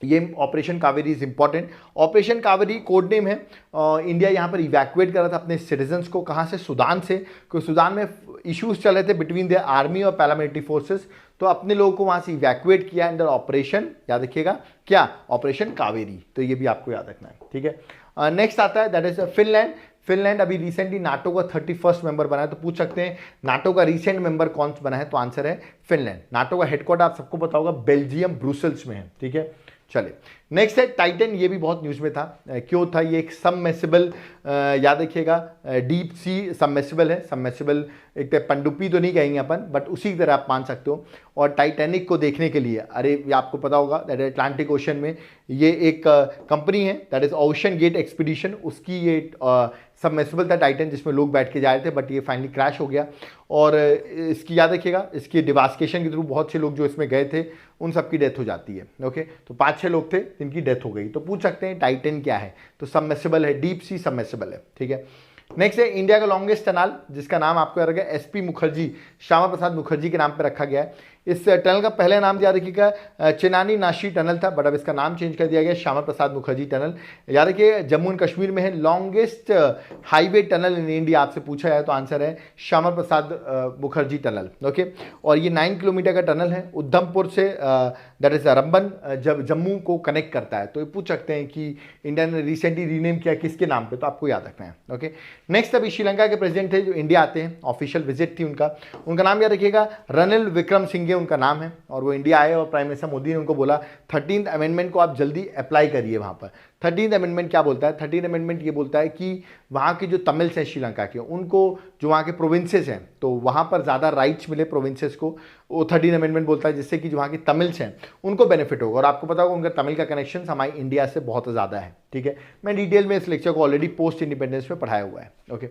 ये operation Kaveri is important. Operation Kaveri code name है, इंडिया यहाँ पर इवैक्यूएट कर रहा था अपने सिटीजन्स को, कहाँ से? सूडान से, क्योंकि सूडान में इश्यूज चल रहे थे बिटवीन द आर्मी और पैरामिलिट्री फोर्सेस, तो अपने लोगों को वहाँ से इवैक्यूएट किया अंडर ऑपरेशन, याद रखिएगा क्या? ऑपरेशन कावेरी, तो ये भी आपको याद रखना है, ठीक है। नेक्स्ट आता है दैट इज फिनलैंड। फिनलैंड अभी रिसेंटली नाटो का 31st मेंबर बना है, तो पूछ सकते हैं नाटो का रिसेंट मेंबर कौन बना है? तो आंसर है फिनलैंड। नाटो का हेडक्वार्टर आप सबको पता होगा बेल्जियम ब्रुसेल्स में है, ठीक है। चलिए नेक्स्ट है टाइटन, ये भी बहुत न्यूज में था। क्यों था? ये एक सबमर्सिबल, याद रखिएगा डीप सी सबमर्सिबल है। सबमर्सिबल एक पनडुब्बी तो नहीं कहेंगे अपन, बट उसी तरह आप मान सकते हो। और टाइटैनिक को देखने के लिए, अरे ये आपको पता होगा दैट अटलांटिक ओशन में ये एक कंपनी है that is OceanGate expedition, उसकी ये सबमर्सिबल था टाइटन जिसमें लोग बैठ के जा रहे थे, बट ये फाइनली क्रैश हो गया। और इसकी याद रखिएगा इसकी डिवास्केशन के थ्रू बहुत से लोग जो इसमें गए थे उन सबकी डेथ हो जाती है। ओके, तो 5-6 लोग थे जिनकी डेथ हो गई। तो पूछ सकते हैं टाइटन क्या है? तो सबमर्सिबल है, डीप सी सबमर्सिबल है, ठीक है। नेक्स्ट है इंडिया का लॉन्गेस्ट टनल, जिसका नाम आपको याद रखिएगा SP मुखर्जी, श्यामा प्रसाद मुखर्जी के नाम पर रखा गया है। इस टनल का पहले नाम याद रखिएगा चेनानी नाशी टनल था, बट अब इसका नाम चेंज कर दिया गया श्यामा प्रसाद मुखर्जी टनल। याद रखिए जम्मू एंड कश्मीर में है। Longest highway tunnel in India आपसे पूछा जाए तो आंसर है श्यामा प्रसाद मुखर्जी टनल। ओके, और ये 9 किलोमीटर का टनल है, उधमपुर से दैट इज रंबन जब जम्मू को कनेक्ट करता है। तो ये पूछ सकते हैं कि इंडिया ने रिसेंटली रीनेम किया किसके नाम पे, तो आपको याद रखना है। ओके, नेक्स्ट अभी श्रीलंका के प्रेसिडेंट थे जो इंडिया आते हैं, ऑफिशियल विजिट थी उनका नाम याद रखिएगा रनिल विक्रमसिंघे उनका नाम है। और वो इंडिया आए और प्राइम मिनिस्टर मोदी ने उनको बोला 13th अमेंडमेंट को आप जल्दी अप्लाई करिए वहाँ पर। 13th अमेंडमेंट क्या बोलता है? 13th अमेंडमेंट ये बोलता है कि वहाँ के जो तमिल्स हैं श्रीलंका के, उनको जो वहाँ के प्रोविंसेस हैं तो वहाँ पर ज़्यादा राइट्स मिले प्रोविंसेस को, वो 13th अमेंडमेंट बोलता है, जिससे कि जो वहाँ के तमिल्स हैं उनको बेनिफिट होगा। और आपको पता होगा उनका तमिल का कनेक्शन हमारे इंडिया से बहुत ज़्यादा है, ठीक है। मैं डिटेल में इस लेक्चर को ऑलरेडी पोस्ट इंडिपेंडेंस में पढ़ाया हुआ है। ओके,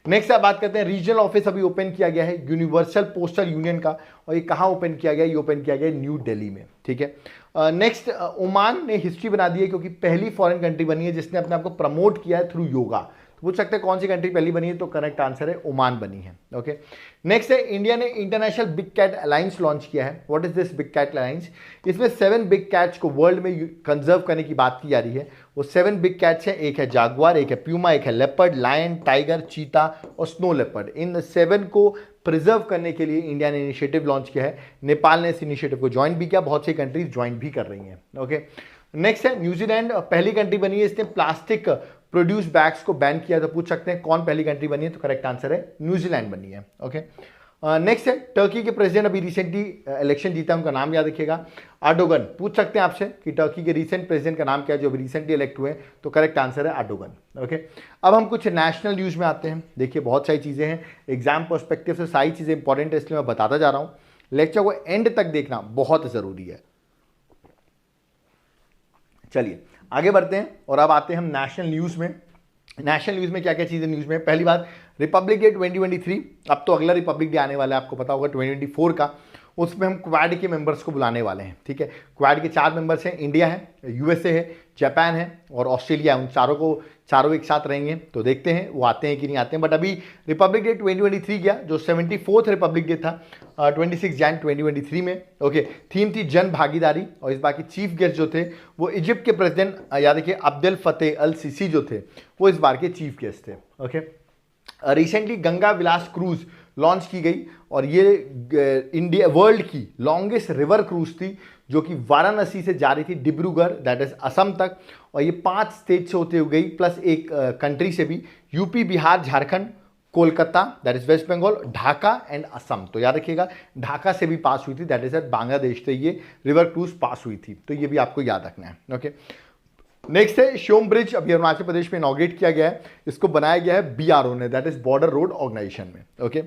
नेक्स्ट आप बात करते हैं रीजनल ऑफिस अभी ओपन किया गया है यूनिवर्सल पोस्टल यूनियन का, और ये कहाँ ओपन किया गया? ये ओपन किया गया न्यू दिल्ली में, ठीक है। नेक्स्ट ओमान ने हिस्ट्री बना दी है क्योंकि पहली फॉरेन कंट्री बनी है जिसने अपने आप को प्रमोट किया है थ्रू योगा। तो पूछ सकते हैं कौन सी कंट्री पहली बनी है? तो करेक्ट आंसर है ओमान बनी है। ओके, नेक्स्ट है इंडिया ने International Big cat Alliance launch किया है। What is this big cat alliance? इसमें 7 बिग कैट्स को वर्ल्ड में कंजर्व करने की बात की जा रही है। वो 7 बिग कैट्स हैं, एक है जागुआर, एक है प्यूमा, एक है लेपर्ड, लायन, टाइगर, चीता और स्नो लेपर्ड। इन 7 को प्रिजर्व करने के लिए इंडिया ने इनिशिएटिव लॉन्च किया है। नेपाल ने इस इनिशिएटिव को ज्वाइन भी किया, बहुत सी कंट्रीज ज्वाइन भी कर रही हैं। ओके, नेक्स्ट है न्यूजीलैंड, पहली कंट्री बनी है इसने प्लास्टिक प्रोड्यूस बैग्स को बैन किया। तो पूछ सकते हैं कौन पहली कंट्री बनी है? तो करेक्ट आंसर है न्यूजीलैंड बनी है। ओके, नेक्स्ट है टर्की के प्रेसिडेंट अभी रिसेंटली इलेक्शन जीता, उनका नाम याद रखिएगा अर्डोगन। पूछ सकते हैं आपसे कि टर्की के रिसेंट प्रेसिडेंट का नाम क्या है जो अभी रिसेंटली इलेक्ट हुए? तो करेक्ट आंसर है अर्डोगन। ओके, अब हम कुछ नेशनल न्यूज़ में आते हैं। देखिए बहुत सारी चीज़ें हैं, एग्जाम पर्सपेक्टिव से सारी चीज़ें इंपॉर्टेंट है, इसलिए मैं बताता जा रहा हूँ। लेक्चर को एंड तक देखना बहुत ज़रूरी है। चलिए आगे बढ़ते हैं और अब आते हैं हम नेशनल न्यूज़ में। नेशनल न्यूज़ में क्या क्या चीज़ें न्यूज़ में? पहली बात रिपब्लिक डे 2023, अब तो अगला रिपब्लिक डे आने वाला है, आपको पता होगा 2024 का। उसमें हम क्वाड के मेंबर्स को बुलाने वाले हैं, ठीक है। क्वाड के 4 मेंबर्स हैं, इंडिया है, USA है, जापान है और ऑस्ट्रेलिया है। उन चारों एक साथ रहेंगे, तो देखते हैं वो आते हैं कि नहीं आते हैं। बट अभी रिपब्लिक डे 2023 गया, जो 74th रिपब्लिक डे था 26 जैन 2023 में। ओके, थीम थी जन भागीदारी, और इस बार के चीफ गेस्ट जो थे वो इजिप्ट के प्रेसिडेंट याद रखिए अब्देल फतेह अल सीसी जो थे, वो इस बार के चीफ गेस्ट थे। ओके, रिसेंटली गंगा विलास क्रूज लॉन्च की गई और ये इंडिया वर्ल्ड की लॉन्गेस्ट रिवर क्रूज थी जो कि वाराणसी से जा रही थी डिब्रूगढ़ दैट इज असम तक, और ये 5 स्टेट से होते हुए गई प्लस एक कंट्री से भी, UP, Bihar, Jharkhand, Kolkata that is West Bengal, Dhaka and Assam. तो याद रखिएगा ढाका से भी पास हुई थी, दैट इज बांग्लादेश से ये रिवर क्रूज पास हुई थी, तो ये भी आपको याद रखना है। ओके, नेक्स्ट है श्योम ब्रिज, अभी अरुणाचल प्रदेश में इनॉग्रेट किया गया है, इसको बनाया गया है बीआरओ ने, that is Border Road Organisation में। ओके,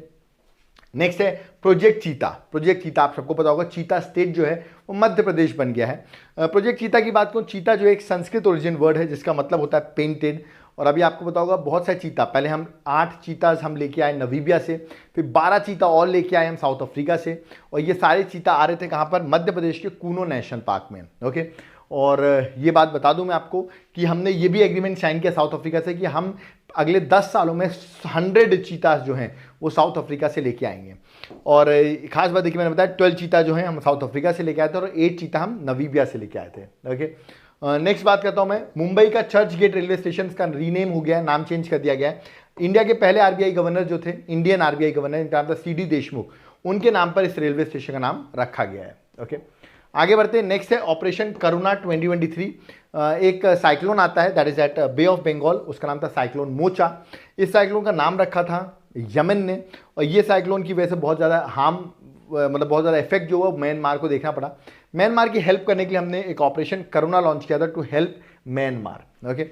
नेक्स्ट है प्रोजेक्ट चीता। प्रोजेक्ट चीता आप सबको पता होगा, चीता स्टेट जो है वो मध्य प्रदेश बन गया है। प्रोजेक्ट चीता की बात करूं, चीता जो एक संस्कृत ओरिजिन वर्ड है जिसका मतलब होता है पेंटेड, और अभी आपको पता होगा बहुत सारे चीता, पहले हम 8 चीताज हम लेके आए नवीबिया से, फिर 12 चीता और लेके आए हम साउथ अफ्रीका से, और ये सारे चीता आ रहे थे कहाँ पर, मध्य प्रदेश के कूनो नेशनल पार्क में। ओके, और ये बात बता दूं मैं आपको कि हमने ये भी एग्रीमेंट साइन किया साउथ अफ्रीका से कि हम अगले 10 सालों में 100 चीताज जो हैं वो साउथ अफ्रीका से लेके आएंगे। और खास बात देखिए, मैंने बताया 12 चीता जो हैं हम साउथ अफ्रीका से लेके आए थे और 8 चीता हम नवीबिया से लेके आए थे। ओके, नेक्स्ट बात करता हूं मैं, मुंबई का चर्च गेट रेलवे स्टेशन का रीनेम हो गया है, नाम चेंज कर दिया गया है। इंडिया के पहले आरबीआई गवर्नर जो थे, इंडियन आरबीआई गवर्नर इनका नाम था सीडी देशमुख, उनके नाम पर इस रेलवे स्टेशन का नाम रखा गया है। ओके, आगे बढ़ते हैं, नेक्स्ट है ऑपरेशन करुणा 2023। एक साइक्लोन आता है that is at bay of Bengal, उसका नाम था साइक्लोन मोचा। इस साइक्लोन का नाम रखा था यमन ने, और ये साइक्लोन की वजह से बहुत ज़्यादा मतलब बहुत ज़्यादा इफेक्ट जो हुआ म्यांमार को देखना पड़ा। म्यांमार की हेल्प करने के लिए हमने एक ऑपरेशन करुणा लॉन्च किया था टू हेल्प म्यांमार। ओके,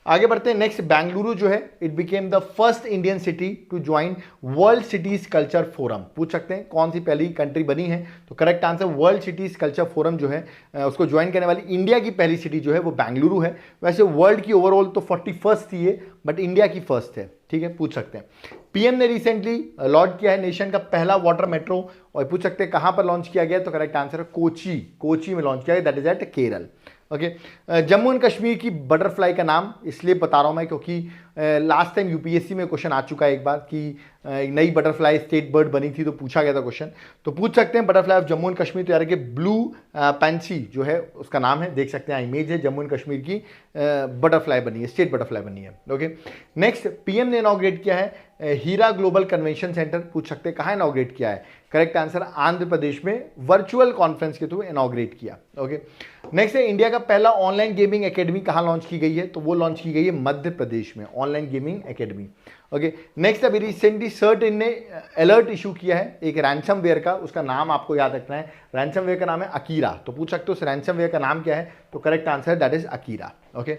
आगे बढ़ते हैं, नेक्स्ट बेंगलुरु जो है it became the first Indian city to join world cities culture forum. पूछ सकते हैं कौन सी पहली कंट्री बनी है, तो correct answer world cities culture forum जो है उसको ज्वाइन करने वाली इंडिया की पहली सिटी जो है वो बेंगलुरु है। वैसे वर्ल्ड की ओवरऑल तो 41st थी ये, बट इंडिया की फर्स्ट है। ठीक है, पूछ सकते हैं। पीएम ने रिसेंटली लॉन्च किया है नेशन का पहला वाटर मेट्रो, और पूछ सकते हैं कहां पर लॉन्च किया गया, तो करेक्ट आंसर है कोची में लॉन्च किया गया, that is at Kerala. Okay, Jammu and Kashmir की बटरफ्लाई का नाम इसलिए बता रहा हूं मैं क्योंकि लास्ट टाइम यूपीएससी में क्वेश्चन आ चुका है एक बार कि नई बटरफ्लाई स्टेट बर्ड बनी थी, तो पूछा गया था क्वेश्चन, तो पूछ सकते हैं butterfly of Jammu and Kashmir. तो यार कि ब्लू पैंसी जो है उसका नाम है, देख सकते हैं इमेज है, जम्मू एंड कश्मीर की बटरफ्लाई बनी है, स्टेट बटरफ्लाई बनी है। ओके, नेक्स्ट पीएम ने इनॉग्रेट किया है हीरा ग्लोबल कन्वेंशन सेंटर। पूछ सकते हैं कहाँ इनॉग्रेट किया है, करेक्ट आंसर आंध्र प्रदेश में वर्चुअल कॉन्फ्रेंस के थ्रू इनॉग्रेट किया। ओके, नेक्स्ट है इंडिया का पहला ऑनलाइन गेमिंग एकेडमी कहाँ लॉन्च की गई है, तो वो लॉन्च की गई है मध्य प्रदेश में, online gaming academy. Okay, next अभी रिसेंटली सर्ट ने अलर्ट इशू किया है एक रैंसमवेयर का, उसका नाम आपको याद रखना है, रैंसमवेयर का नाम है अकीरा। तो पूछ सकते हो उस रैंसमवेयर का नाम क्या है, तो correct answer that is Akira. Okay,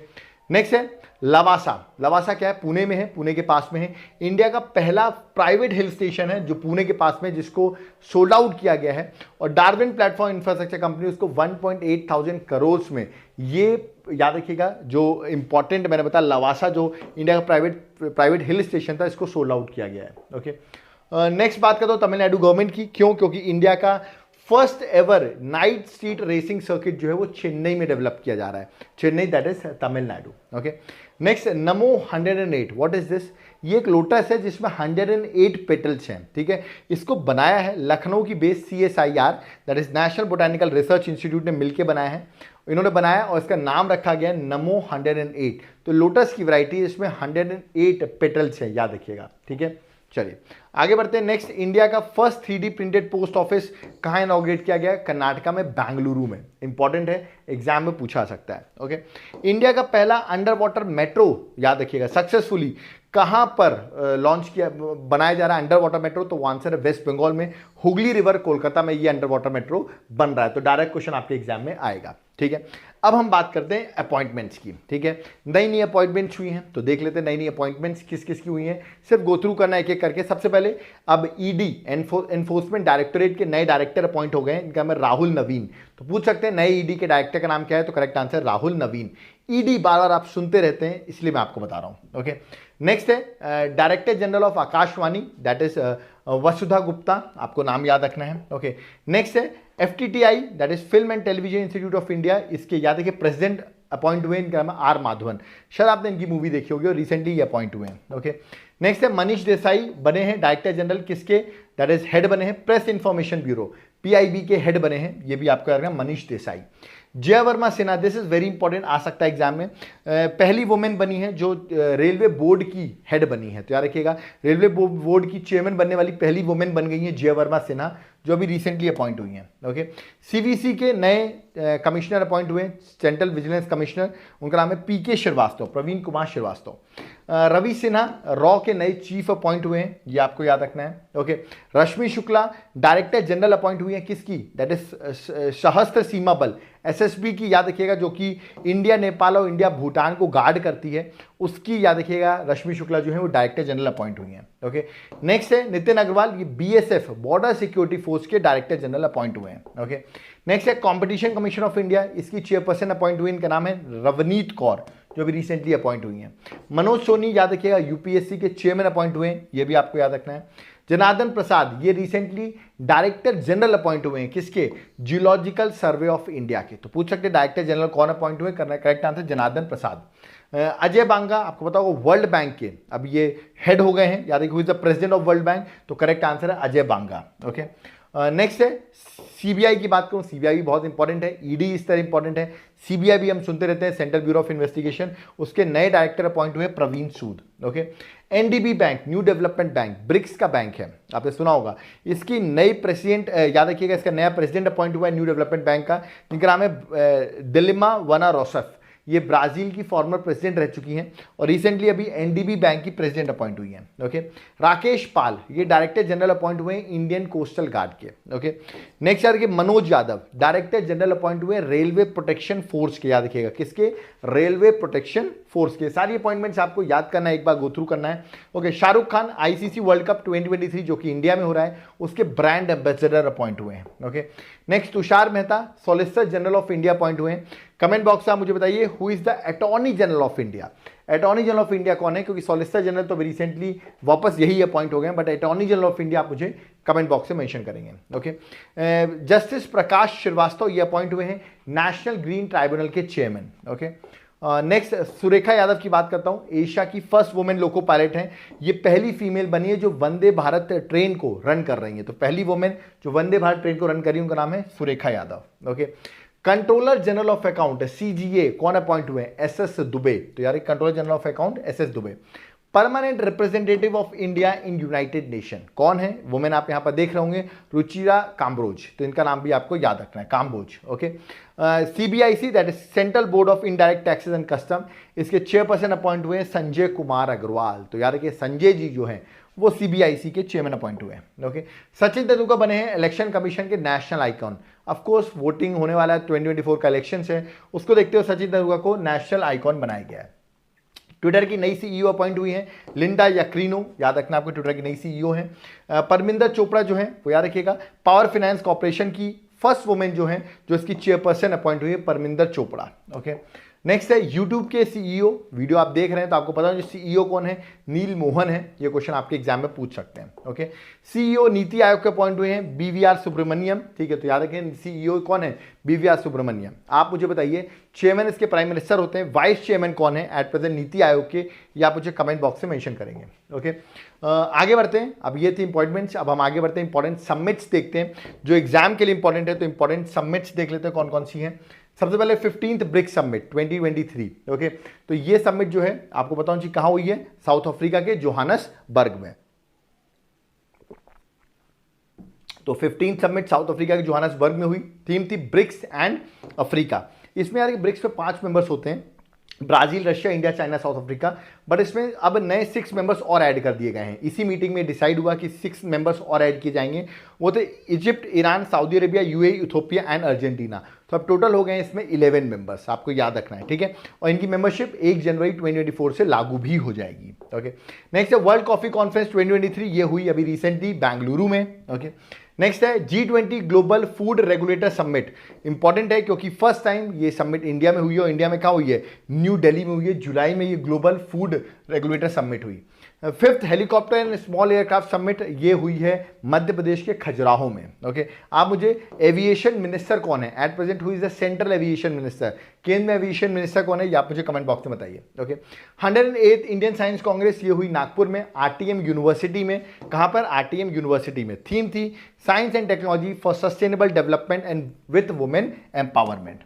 next है लवासा। लवासा क्या है, पुणे में है, पुणे के पास में है। इंडिया का पहला प्राइवेट हिल स्टेशन है जो पुणे के पास में, जिसको सोल्ड आउट किया गया है, और डार्विन प्लेटफॉर्म इंफ्रास्ट्रक्चर कंपनी उसको 1.8 थाउजेंड करोड़ में, ये याद रखिएगा जो इंपॉर्टेंट मैंने बताया, लवासा जो इंडिया का प्राइवेट हिल स्टेशन था, इसको सोल्ड आउट किया गया है। ओके, नेक्स्ट बात करता हूँ तमिलनाडु गवर्नमेंट की, क्यों, क्योंकि इंडिया का first ever night street racing circuit जो है वो चेन्नई में डेवलप किया जा रहा है, Chennai that is Tamil Nadu. Okay, next NaMo 108, what is this, ये एक लोटस है जिसमें 108 पेटल्स हैं। ठीक है, इसको बनाया है लखनऊ की base CSIR that is national botanical research institute ने मिलकर बनाया है, इन्होंने बनाया और इसका नाम रखा गया नमो 108। तो लोटस की वैरायटी इसमें 108 पेटल्स है, याद रखिएगा। ठीक है, चलिए आगे बढ़ते हैं। नेक्स्ट, इंडिया का first 3D printed post office कहाँ इनॉग्रेट किया गया, कर्नाटका में, बेंगलुरु में। इंपॉर्टेंट है, एग्जाम में पूछा सकता है। ओके, इंडिया का पहला अंडर वाटर मेट्रो, याद रखिएगा, सक्सेसफुली कहाँ पर लॉन्च किया, बनाया जा रहा है अंडर वाटर मेट्रो, तो वो आंसर है वेस्ट बंगाल में, हुगली रिवर कोलकाता में ये अंडर वाटर मेट्रो बन रहा है। तो डायरेक्ट क्वेश्चन आपके एग्जाम में आएगा। ठीक है, अब हम बात करते हैं अपॉइंटमेंट्स की। ठीक है, नई अपॉइंटमेंट्स हुई हैं, तो देख लेते हैं नई अपॉइंटमेंट्स किस किस की हुई हैं, सिर्फ गो थ्रू करना एक एक करके। सबसे पहले अब ईडी एनफोर्समेंट डायरेक्टोरेट के नए डायरेक्टर अपॉइंट हो गए हैं, इनका नाम है राहुल नवीन। तो पूछ सकते हैं नए ईडी के डायरेक्टर का नाम क्या है, तो करेक्ट आंसर राहुल नवीन। ईडी बार बार आप सुनते रहते हैं इसलिए मैं आपको बता रहा हूं। ओके, नेक्स्ट है director general of Akashvani that is Vasudha Gupta, आपको नाम याद रखना है। ओके, नेक्स्ट है FTTI that is film and television institute of India, इसके याद रखिए प्रेसिडेंट अपॉइंट हुए, इनका नाम है R माधवन, शायद आपने इनकी मूवी देखी होगी और रिसेंटली ये अपॉइंट हुए हैं। ओके, नेक्स्ट है मनीष देसाई बने हैं डायरेक्टर जनरल, किसके, दैट इज हेड बने हैं प्रेस इंफॉर्मेशन ब्यूरो, PIB के हेड बने हैं, ये भी आपको याद रखना Manish Desai. Jai Verma Sinha, this is very important, आ सकता है एग्जाम में, पहली वुमेन बनी है जो रेलवे बोर्ड की हेड बनी है। तो याद रखिएगा रेलवे बोर्ड की चेयरमैन बनने वाली पहली वुमेन बन गई है जय वर्मा सिन्हा, जो अभी रिसेंटली अपॉइंट हुई हैं। ओके, सीवीसी के नए कमिश्नर अपॉइंट हुए, सेंट्रल विजिलेंस कमिश्नर, उनका नाम है पीके श्रीवास्तव, प्रवीण कुमार श्रीवास्तव। रवि सिन्हा रॉ के नए चीफ अपॉइंट हुए हैं, ये आपको याद रखना है। ओके, रश्मि शुक्ला डायरेक्टर जनरल अपॉइंट हुई है, किसकी, दैट इज सशस्त्र सीमा बल, एसएसबी की, याद रखिएगा, जो कि इंडिया नेपाल और इंडिया भूटान को गार्ड करती है, उसकी याद रखिएगा रश्मि शुक्ला जो है वो डायरेक्टर जनरल अपॉइंट हुई हैं। ओके, नेक्स्ट है नितिन अग्रवाल, ये बीएसएफ बॉर्डर सिक्योरिटी फोर्स के डायरेक्टर जनरल अपॉइंट हुए हैं। ओके, नेक्स्ट है कंपटीशन कमीशन ऑफ इंडिया, इसकी चेयरपर्सन अपॉइंट हुई, इनका नाम है रवनीत कौर, जो भी रिसेंटली अपॉइंट हुई हैं। मनोज सोनी याद रखिएगा यूपीएससी के चेयरमैन अपॉइंट हुए हैं, ये भी आपको याद रखना है। जनार्दन प्रसाद ये रिसेंटली डायरेक्टर जनरल अपॉइंट हुए हैं, किसके, जियोलॉजिकल सर्वे ऑफ इंडिया के। तो पूछ सकते हैं डायरेक्टर जनरल कौन अपॉइंट हुए, करना करेक्ट आंसर जनार्दन प्रसाद। अजय बांगा आपको पता होगा वर्ल्ड बैंक के अब ये हेड हो गए हैं, याद रखिए, who is the president of world bank, तो करेक्ट आंसर है अजय बांगा। ओके, नेक्स्ट है सीबीआई की बात करूं, सीबीआई भी बहुत इंपॉर्टेंट है, ईडी इस तरह इंपॉर्टेंट है, सीबीआई भी हम सुनते रहते हैं, सेंट्रल ब्यूरो ऑफ इन्वेस्टिगेशन, उसके नए डायरेक्टर अपॉइंट हुए Praveen Sood. Okay, NDB bank new development bank, BRICS का बैंक है, आपने सुना होगा, इसकी नई प्रेसिडेंट, याद रखिएगा, इसका नया प्रेसिडेंट अपॉइंट हुआ है न्यू डेवलपमेंट बैंक का, जिनका नाम है दिलिमा वना रोसफ, ये ब्राजील की फॉर्मर प्रेसिडेंट रह चुकी हैं और रिसेंटली अभी एनडीबी बैंक की प्रेसिडेंट अपॉइंट हुई हैं। ओके, राकेश पाल ये डायरेक्टर जनरल अपॉइंट हुए हैं इंडियन कोस्टल गार्ड के। ओके, नेक्स्ट याद रखिए Manoj Yadav director general appoint हुए रेलवे प्रोटेक्शन फोर्स के, याद रखिएगा, किसके, रेलवे प्रोटेक्शन फोर्स के। सारी अपॉइंटमेंट्स आपको याद करना है, एक बार गो थ्रू करना है। Okay, Shahrukh Khan ICC world cup 2023 जो कि इंडिया में हो रहा है, उसके ब्रांड एम्बेसडर अपॉइंट हुए हैं। Okay, next Tushar Mehta solicitor general of India appoint हुए हैं। कमेंट बॉक्स में आप मुझे बताइए who is the attorney general of India, attorney general of India कौन है, क्योंकि सॉलिसिटर जनरल तो रिसेंटली वापस यही अपॉइंट हो गए, but attorney general of India आप मुझे कमेंट बॉक्स में मेंशन करेंगे। ओके, जस्टिस प्रकाश श्रीवास्तव ये अपॉइंट हुए हैं नेशनल ग्रीन ट्राइब्यूनल के chairman. Okay, next Surekha Yadav की बात करता हूं, एशिया की फर्स्ट वुमेन लोको पायलट हैं, ये पहली फीमेल बनी है जो वंदे भारत ट्रेन को रन कर रही है, तो पहली वुमेन जो वंदे भारत ट्रेन को रन कर रही है उनका नाम है Surekha Yadav. Okay, controller general of account CGA कौन अपॉइंट हुए, एसएस दुबे, तो यार controller general of account SS Dubey. Permanent representative of India in United nation कौन है, वुमेन आप यहां पर देख रहे होंगे रुचिरा काम्बोज, तो इनका नाम भी आपको याद रखना है, Kamboj. Okay, CBIC that is central board of indirect taxes and custom, इसके चेयरपर्सन अपॉइंट हुए संजय कुमार अग्रवाल, तो याद रखिए संजय जी जो हैं वो सीबीआईसी के चेयरमैन अपॉइंट हुए हैं। ओके, सचिन तेंदुलकर बने हैं इलेक्शन कमीशन के national icon, of course voting होने वाला है, 2024 का इलेक्शन है, उसको देखते हुए सचिन तेंदुलकर को नेशनल आइकॉन बनाया गया है। ट्विटर की नई सीईओ अपॉइंट हुई है लिंडा यक्रीनो, याद रखना आपको ट्विटर की नई सीईओ है। परमिंदर चोपड़ा जो है वो याद रखिएगा पावर फाइनेंस कॉर्पोरेशन की फर्स्ट वुमेन जो है जो इसकी चेयरपर्सन अपॉइंट हुई है परमिंदर चोपड़ा। ओके, नेक्स्ट है यूट्यूब के सीईओ, वीडियो आप देख रहे हैं तो आपको पता है जो सीईओ कौन है, नील मोहन है, ये क्वेश्चन आपके एग्जाम में पूछ सकते हैं। ओके, सीईओ नीति आयोग के अपॉइंट हुए हैं बीवीआर सुब्रमण्यम, ठीक है, तो याद रखें सीईओ कौन है, बीवीआर सुब्रमण्यम। आप मुझे बताइए चेयरमैन इसके प्राइम मिनिस्टर होते हैं, वाइस चेयरमैन कौन है एट प्रेजेंट नीति आयोग के, या आप मुझे कमेंट बॉक्स में मेंशन करेंगे। ओके, आगे बढ़ते हैं, अब ये थी इंपॉर्टेंट्स, अब हम आगे बढ़ते हैं इंपॉर्टेंट समिट्स देखते हैं जो एग्जाम के लिए इंपॉर्टेंट है, तो इंपॉर्टेंट समिट्स देख लेते हैं कौन कौन सी हैं। सबसे पहले 15th ब्रिक्स समिट 2023। ओके, तो ये समिट जो है आपको बताऊं जी कहां हुई है, साउथ अफ्रीका के जोहानसबर्ग में। तो 15th समिट साउथ अफ्रीका के जोहानसबर्ग में हुई, थीम थी ब्रिक्स एंड अफ्रीका। इसमें यार ब्रिक्स में 5 मेंबर्स होते हैं, Brazil, Russia, India, China, south Africa, but इसमें अब नए 6 मेंबर्स और ऐड कर दिए गए हैं। इसी मीटिंग में डिसाइड हुआ कि 6 मेंबर्स और ऐड किए जाएंगे, वो थे Egypt, Iran, Saudi Arabia, UAE, Ethiopia and Argentina. तो अब टोटल हो गए इसमें 11 मेंबर्स, आपको याद रखना है, ठीक है, और इनकी मेंबरशिप 1 जनवरी 2024 से लागू भी हो जाएगी। ओके, नेक्स्ट है वर्ल्ड कॉफी कॉन्फ्रेंस 2023, ये हुई अभी रिसेंटली बेंगलुरु में। ओके, नेक्स्ट है G20 global food regulator summit, important है क्योंकि फर्स्ट टाइम ये समिट इंडिया में हुई है, और इंडिया में कहाँ हुई है, न्यू दिल्ली में हुई है, जुलाई में ये ग्लोबल फूड रेगुलेटर समिट हुई। 5th helicopter and small aircraft summit ये हुई है मध्य प्रदेश के खजुराहो में। ओके, आप मुझे एविएशन मिनिस्टर कौन है at present, who is the central aviation minister, केंद्र में एविएशन मिनिस्टर कौन है, ये आप मुझे कमेंट बॉक्स में बताइए। Okay, 108th Indian science Congress ये हुई नागपुर में आरटीएम यूनिवर्सिटी में, कहां पर, आरटीएम यूनिवर्सिटी में। थीम थी science and technology for sustainable development and with women empowerment.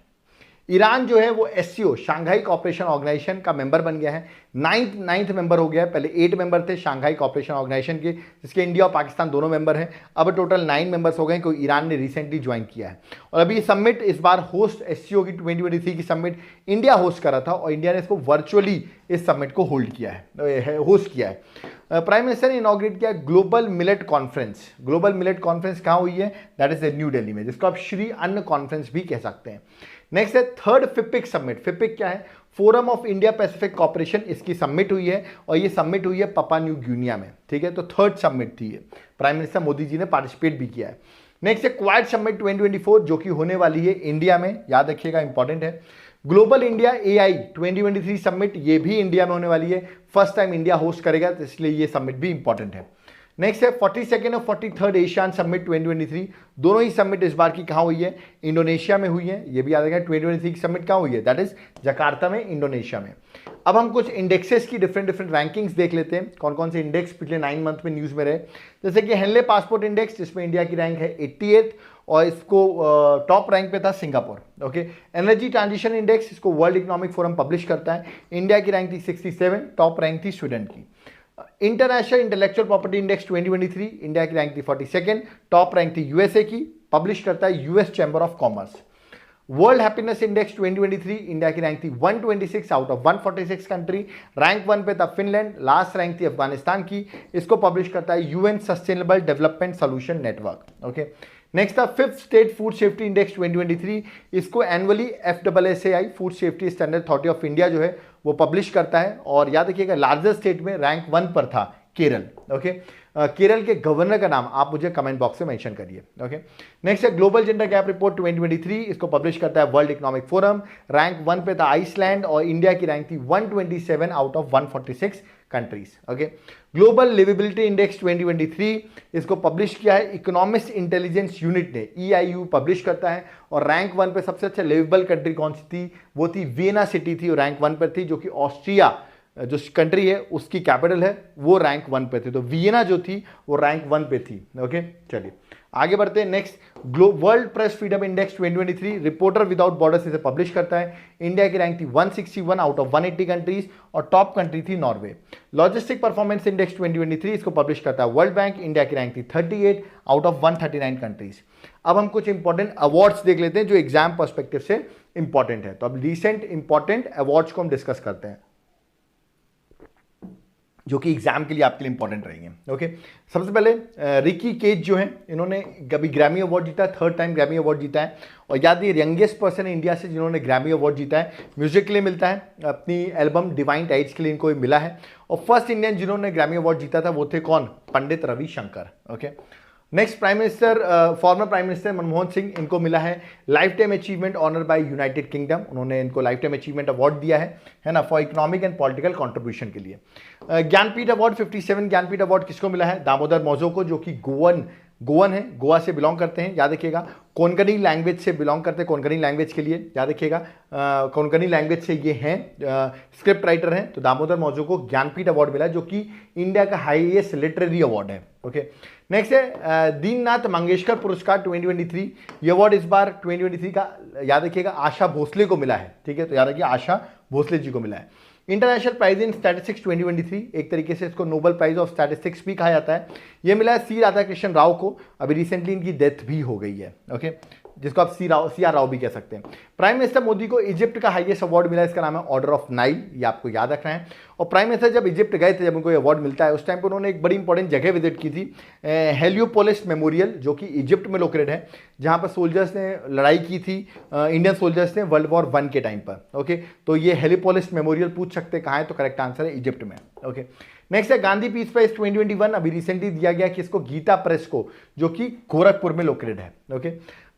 Iran जो है वो एससीओ शांघाई कॉपरेशन ऑर्गेनाइजेशन का मेंबर बन गया है, नाइन्थ मेंबर हो गया है। पहले 8 मेंबर थे शांघाई कॉपरेशन ऑर्गेनाइजेशन के, जिसके इंडिया और पाकिस्तान दोनों मेंबर हैं। अब टोटल 9 मेंबर्स हो गए, क्योंकि ईरान ने रिसेंटली ज्वाइन किया है। और अभी ये समिट इस बार होस्ट एससीओ की 2023 की समिट इंडिया होस्ट करा था, और इंडिया ने इसको वर्चुअली इस समिट को होल्ड किया है, होस्ट किया है। प्राइम मिनिस्टर ने इनॉग्रेट किया global millet conference. Global millet conference कहाँ हुई है? दैट इज न्यू दिल्ली में, जिसको आप श्री अन्न कॉन्फ्रेंस भी कह सकते हैं। नेक्स्ट है थर्ड फिपिक समिट। फिपिक क्या है? Forum of India pacific cooperation, इसकी समिट हुई है, और ये समिट हुई है पापुआ न्यू गिनिया में, ठीक है। तो थर्ड समिट थी ये, प्राइम मिनिस्टर मोदी जी ने पार्टिसिपेट भी किया है। नेक्स्ट है क्वाड समिट 2024, जो कि होने वाली है इंडिया में, याद रखिएगा, इंपॉर्टेंट है। ग्लोबल इंडिया एआई 2023 समिट, ये भी इंडिया में होने वाली है, फर्स्ट टाइम इंडिया होस्ट करेगा, तो इसलिए ये समिट भी इंपॉर्टेंट है। नेक्स्ट है 42nd और 43rd एशियान समिट 2023, दोनों ही समिट इस बार की कहाँ हुई है? इंडोनेशिया में हुई है, ये भी याद रखें। 2023 की समिट कहाँ हुई है? दैट इज जकार्ता में, इंडोनेशिया में। अब हम कुछ इंडेक्सेस की डिफरेंट रैंकिंग्स देख लेते हैं, कौन कौन से इंडेक्स पिछले 9 मंथ में न्यूज में रहे। जैसे कि हेनले पासपोर्ट इंडेक्स, जिसमें इंडिया की रैंक है 88th, और इसको टॉप रैंक पे था Singapore. Okay. Energy transition index, इसको वर्ल्ड इकोनॉमिक फोरम पब्लिश करता है, इंडिया की रैंक थी 67, टॉप रैंक थी स्वीडन की। International intellectual property index 2023, India की रैंक थी 42nd, टॉप रैंक थी यूएसए की, पब्लिश करता है US chamber of commerce. World happiness index 2023, India की रैंक थी 126 आउट ऑफ 146 कंट्री, रैंक 1 पे था फिनलैंड, लास्ट रैंक थी अफगानिस्तान की, इसको पब्लिश करता है UN sustainable development solution network. Okay. Next था fifth state food safety index 2023, इसको annually FSSAI food safety standard authority of India जो है वो पब्लिश करता है, और याद रखिएगा लार्जेस्ट स्टेट में रैंक 1 पर था केरल। ओके। केरल के गवर्नर का नाम आप मुझे कमेंट बॉक्स में मेंशन करिए। ओके। नेक्स्ट है ग्लोबल जेंडर गैप रिपोर्ट 2023, इसको पब्लिश करता है वर्ल्ड इकोनॉमिक फोरम, रैंक 1 पे था आइसलैंड, और इंडिया की रैंक थी 127 out of 146 countries. Okay. Global liveability index 2023, इसको पब्लिश किया है इकोनॉमिस्ट इंटेलिजेंस यूनिट ने, EIU पब्लिश करता है, और रैंक 1 पे सबसे अच्छा लिवेबल कंट्री कौन सी थी? वो थी वियना सिटी थी, और रैंक 1 पर थी, जो कि ऑस्ट्रिया जो कंट्री है उसकी कैपिटल है, वो रैंक 1 पे थी। तो वियना जो थी वो रैंक 1 पे थी। ओके। चलिए आगे बढ़ते हैं। Next world press freedom index 2023, reporter without borders इसे पब्लिश करता है, इंडिया की रैंक थी 161 आउट ऑफ 180 कंट्रीज, और टॉप कंट्री थी नॉर्वे। लॉजिस्टिक परफॉर्मेंस इंडेक्स 2023, इसको पब्लिश करता है वर्ल्ड बैंक, इंडिया की रैंक थी 38 आउट ऑफ 139 कंट्रीज। अब हम कुछ इंपॉर्टेंट अवार्ड्स देख लेते हैं जो एग्जाम पर्सपेक्टिव से इंपॉर्टेंट है। तो अब रिसेंट इंपॉर्टेंट अवार्ड्स को हम डिस्कस करते हैं, जो कि एग्जाम के लिए आपके लिए इंपॉर्टेंट रहेंगे। ओके। सबसे पहले रिकी केज जो है, इन्होंने कभी ग्रैमी अवार्ड जीता है, 3rd टाइम ग्रैमी अवार्ड जीता है, और याद ये यंगेस्ट पर्सन है इंडिया से जिन्होंने ग्रैमी अवार्ड जीता है। म्यूजिक के लिए मिलता है, अपनी एल्बम डिवाइन टाइड्स के लिए इनको मिला है, और फर्स्ट इंडियन जिन्होंने ग्रैमी अवार्ड जीता था वो थे कौन? Pandit Ravi Shankar. Okay. Next prime minister, former prime minister Manmohan Singh, इनको मिला है lifetime achievement honour by United Kingdom, उन्होंने इनको लाइफ टाइम अचीवमेंट अवार्ड दिया है ना, for economic and political contribution के लिए। ज्ञानपीठ अवार्ड 57 ज्ञानपीठ अवार्ड किसको मिला है? दामोदर मौजो को, जो कि गोवन है, गोवा से बिलोंग करते हैं, याद रखिएगा। कोंकणी लैंग्वेज से बिलोंग करते हैं, कोंकणी लैंग्वेज के लिए याद रखिएगा, कोंकणी लैंग्वेज से ये हैं, स्क्रिप्ट राइटर हैं। तो दामोदर मौजो को ज्ञानपीठ अवार्ड मिला, जो कि इंडिया का हाईएस्ट लिटरेरी अवार्ड है। ओके। नेक्स्ट है दीननाथ मंगेशकर पुरस्कार 2023, ये अवार्ड इस बार 2023 का याद रखिएगा आशा भोसले को मिला है। ठीक है, तो याद रखिए आशा भोसले जी को मिला है। इंटरनेशनल प्राइज इन स्टैटिस्टिक्स 2023, एक तरीके से इसको नोबेल प्राइज ऑफ स्टैटिस्टिक्स भी कहा जाता है। ये मिला है सी राधाकृष्ण राव को, अभी रिसेंटली इनकी डेथ भी हो गई है। ओके, जिसको आप सी आर राव भी कह सकते हैं। प्राइम मिनिस्टर मोदी को इजिप्ट का हाईएस्ट अवार्ड मिला है, इसका नाम है ऑर्डर ऑफ नाइल, ये आपको याद रखना है। और प्राइम मिनिस्टर जब इजिप्ट गए थे, जब उनको ये अवार्ड मिलता है, उस टाइम पर उन्होंने एक बड़ी इंपॉर्टेंट जगह विजिट की थी, हेलियोपोलिस मेमोरियल, जो कि इजिप्ट में लोकेटेड है, जहाँ पर सोल्जर्स ने लड़ाई की थी, इंडियन सोल्जर्स ने वर्ल्ड वॉर 1 के टाइम पर। ओके, तो ये हेलियोपोलिस मेमोरियल पूछ सकते कहाँ है, तो करेक्ट आंसर है इजिप्ट में। ओके, नेक्स्ट है गांधी पीस प्राइज 2021, अभी रिसेंटली दिया गया किसको? गीता प्रेस को, जो कि गोरखपुर में लोकेटेड है। ओके,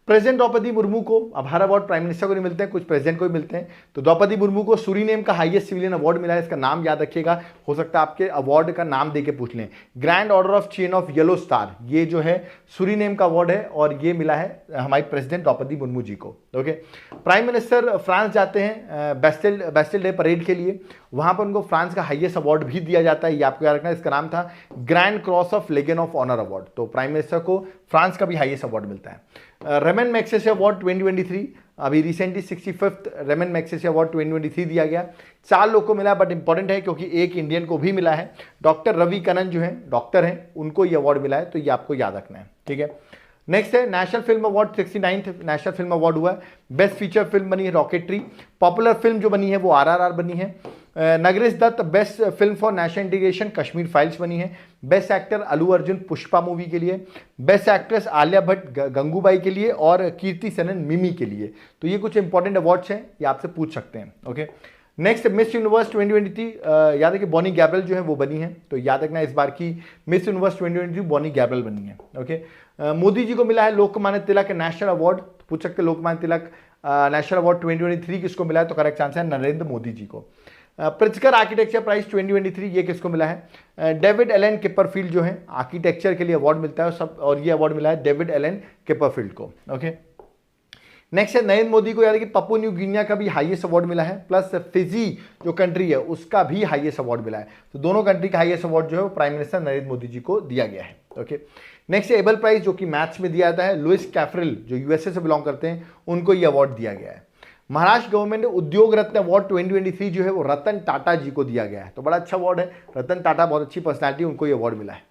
प्रेसिडेंट द्रौपदी मुर्मू को, अब हर अवार्ड प्राइम मिनिस्टर को नहीं मिलते हैं, कुछ प्रेसिडेंट को भी मिलते हैं, तो द्रौपदी मुर्मू को सूरीनेम का हाईएस्ट सिविलियन अवार्ड मिला है, इसका नाम याद रखिएगा, हो सकता है आपके अवार्ड का नाम देके पूछ लें। Grand order of chain of yellow star, ये जो है सूरीनेम का अवार्ड है, और ये मिला है हमारी प्रेसिडेंट द्रौपदी मुर्मू जी को। ओके, प्राइम मिनिस्टर फ्रांस जाते हैं बेस्टिल डे परेड के लिए, वहां पर उनको फ्रांस का हाईएस्ट अवार्ड भी दिया जाता है, ये आपको याद रखना है, इसका नाम था Grand cross of Legion of honour award. तो प्राइम मिनिस्टर को फ्रांस का भी हाईएस्ट अवार्ड मिलता है। रेमन मैग्सेसे अवार्ड 2023 अभी recently 65th Ramon Magsaysay award 2023 दिया गया। 4 लोग को मिला, बट इंपॉर्टेंट है क्योंकि एक इंडियन को भी मिला है। डॉक्टर रवि कनन जो है डॉक्टर हैं, उनको ये अवार्ड मिला है, तो ये आपको याद रखना है, ठीक है। नेक्स्ट है national film award, 69th national film award हुआ है। बेस्ट फीचर फिल्म बनी है रॉकेटरी। पॉपुलर फिल्म जो बनी है वो RRR बनी है। Nargis Dutt best film for national integration Kashmir Files बनी है। Best actor Allu Arjun Pushpa movie के लिए। बेस्ट एक्ट्रेस आलिया भट्ट गंगूबाई के लिए और कीर्ति सेनन मिमी के लिए। तो ये कुछ इंपॉर्टेंट अवार्ड्स हैं, ये आपसे पूछ सकते हैं, ओके। नेक्स्ट मिस यूनिवर्स 2023, याद है कि बॉनी गैब्रियल जो है वो बनी है, तो याद रखना इस बार की मिस यूनिवर्स 2023 बॉनी गैब्रियल बनी है, ओके। मोदी जी को मिला है लोकमान्य तिलक नेशनल अवार्ड, पूछ सकते लोकमान्य तिलक नेशनल अवार्ड 2023 किसको मिला है, तो करेक्ट आंसर है नरेंद्र मोदी जी को। प्रिtzker आर्किटेक्चर प्राइज 2023 ये किसको मिला है, डेविड एलन किपरफील्ड जो है आर्किटेक्चर के लिए अवार्ड मिलता है सब, और ये अवार्ड मिला है डेविड एलन किपरफील्ड को, ओके। नेक्स्ट है नरेंद्र मोदी को याद है कि पप्पू न्यू गिनिया का भी हाईएस्ट अवार्ड मिला है, प्लस फिजी जो कंट्री है उसका भी हाईएस्ट अवार्ड मिला है। तो दोनों कंट्री का हाईएस्ट अवार्ड जो है वो प्राइम मिनिस्टर नरेंद्र मोदी जी को दिया गया है, ओके। नेक्स्ट है एबल प्राइज जो कि मैथ्स में दिया जाता है, लुइस कैफ्रिल जो यूएसए से बिलोंग करते हैं उनको ये अवार्ड दिया गया है। महाराष्ट्र गवर्नमेंट ने उद्योग रत्न अवार्ड 2023 जो है वो रतन टाटा जी को दिया गया है, तो बड़ा अच्छा अवार्ड है। रतन टाटा बहुत अच्छी पर्सनैलिटी, उनको ये अवार्ड मिला है।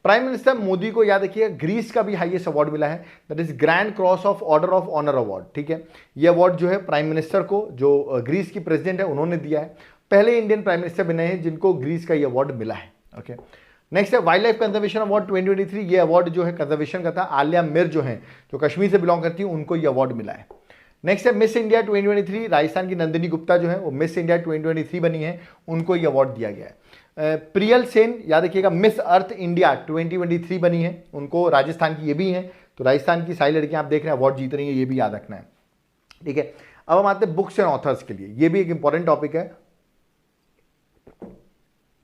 प्राइम मिनिस्टर मोदी को याद रखिए ग्रीस का भी हाईएस्ट अवार्ड मिला है, that is grand cross of order of honour award, ठीक है। ये अवार्ड जो है प्राइम मिनिस्टर को, जो ग्रीस की प्रेसिडेंट है उन्होंने दिया है। पहले इंडियन प्राइम मिनिस्टर बने हैं जिनको ग्रीस का ये अवार्ड मिला है, ओके। नेक्स्ट है वाइल्ड लाइफ कंजर्वेशन अवार्ड 2023, ये अवार्ड जो है कंजर्वेशन का था। आलिया मिर जो है जो कश्मीर से बिलोंग करती है उनको ये अवार्ड मिला है। नेक्स्ट है मिस इंडिया 2023, राजस्थान की नंदिनी गुप्ता जो है वो मिस इंडिया 2023 बनी है, उनको ये अवार्ड दिया गया है। प्रियल सेन याद रखिएगा मिस अर्थ इंडिया 2023 बनी है, उनको राजस्थान की ये भी हैं, तो राजस्थान की सारी लड़कियां आप देख रहे हैं अवार्ड जीत रही हैं, ये भी याद रखना है, ठीक है। अब हम आते हैं बुक्स एंड ऑथर्स के लिए, ये भी एक इंपॉर्टेंट टॉपिक है।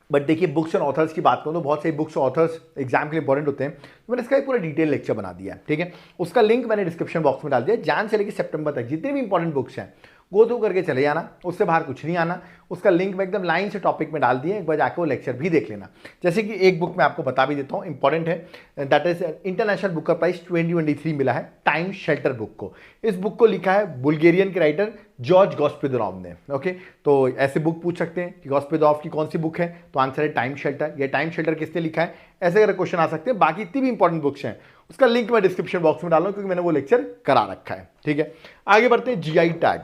बट देखिए बुक्स एंड ऑथर्स की बात करूँ तो बहुत सारी बुक्स ऑथर्स एग्जाम के लिए इंपॉर्टेंट होते हैं, तो मैंने इसका एक पूरा डिटेल लेक्चर बना दिया है, ठीक है। उसका लिंक मैंने डिस्क्रिप्शन बॉक्स में डाल दिया। जान से लेकर सितंबर तक जितने भी इंपॉर्टेंट बुक्स हैं गो थ्रू करके चले जाना, उससे बाहर कुछ नहीं आना। उसका लिंक मैं एकदम लाइन से टॉपिक में डाल दिया, एक बार जाकर वो लेक्चर भी देख लेना। जैसे कि एक बुक मैं आपको बता भी देता हूँ, इंपॉर्टेंट है, दैट इज इंटरनेशनल बुक का प्राइज 2023 मिला है टाइम शेल्टर बुक को। इस बुक को लिखा है बुल्गेरियन के राइटर जॉर्ज गॉस्पिदोरोव ने, ओके। तो ऐसे बुक पूछ सकते हैं कि गॉस्पिदोरोव की कौन सी बुक है, तो आंसर है टाइम शेल्टर। ये टाइम शेल्टर किसने लिखा है, ऐसे अगर क्वेश्चन आ सकते हैं। बाकी इतनी भी इंपॉर्टेंट बुक्स हैं उसका लिंक मैं डिस्क्रिप्शन बॉक्स में डाल रहा हूं क्योंकि मैंने वो लेक्चर करा रखा है, ठीक है। आगे बढ़ते हैं जीआई टैग।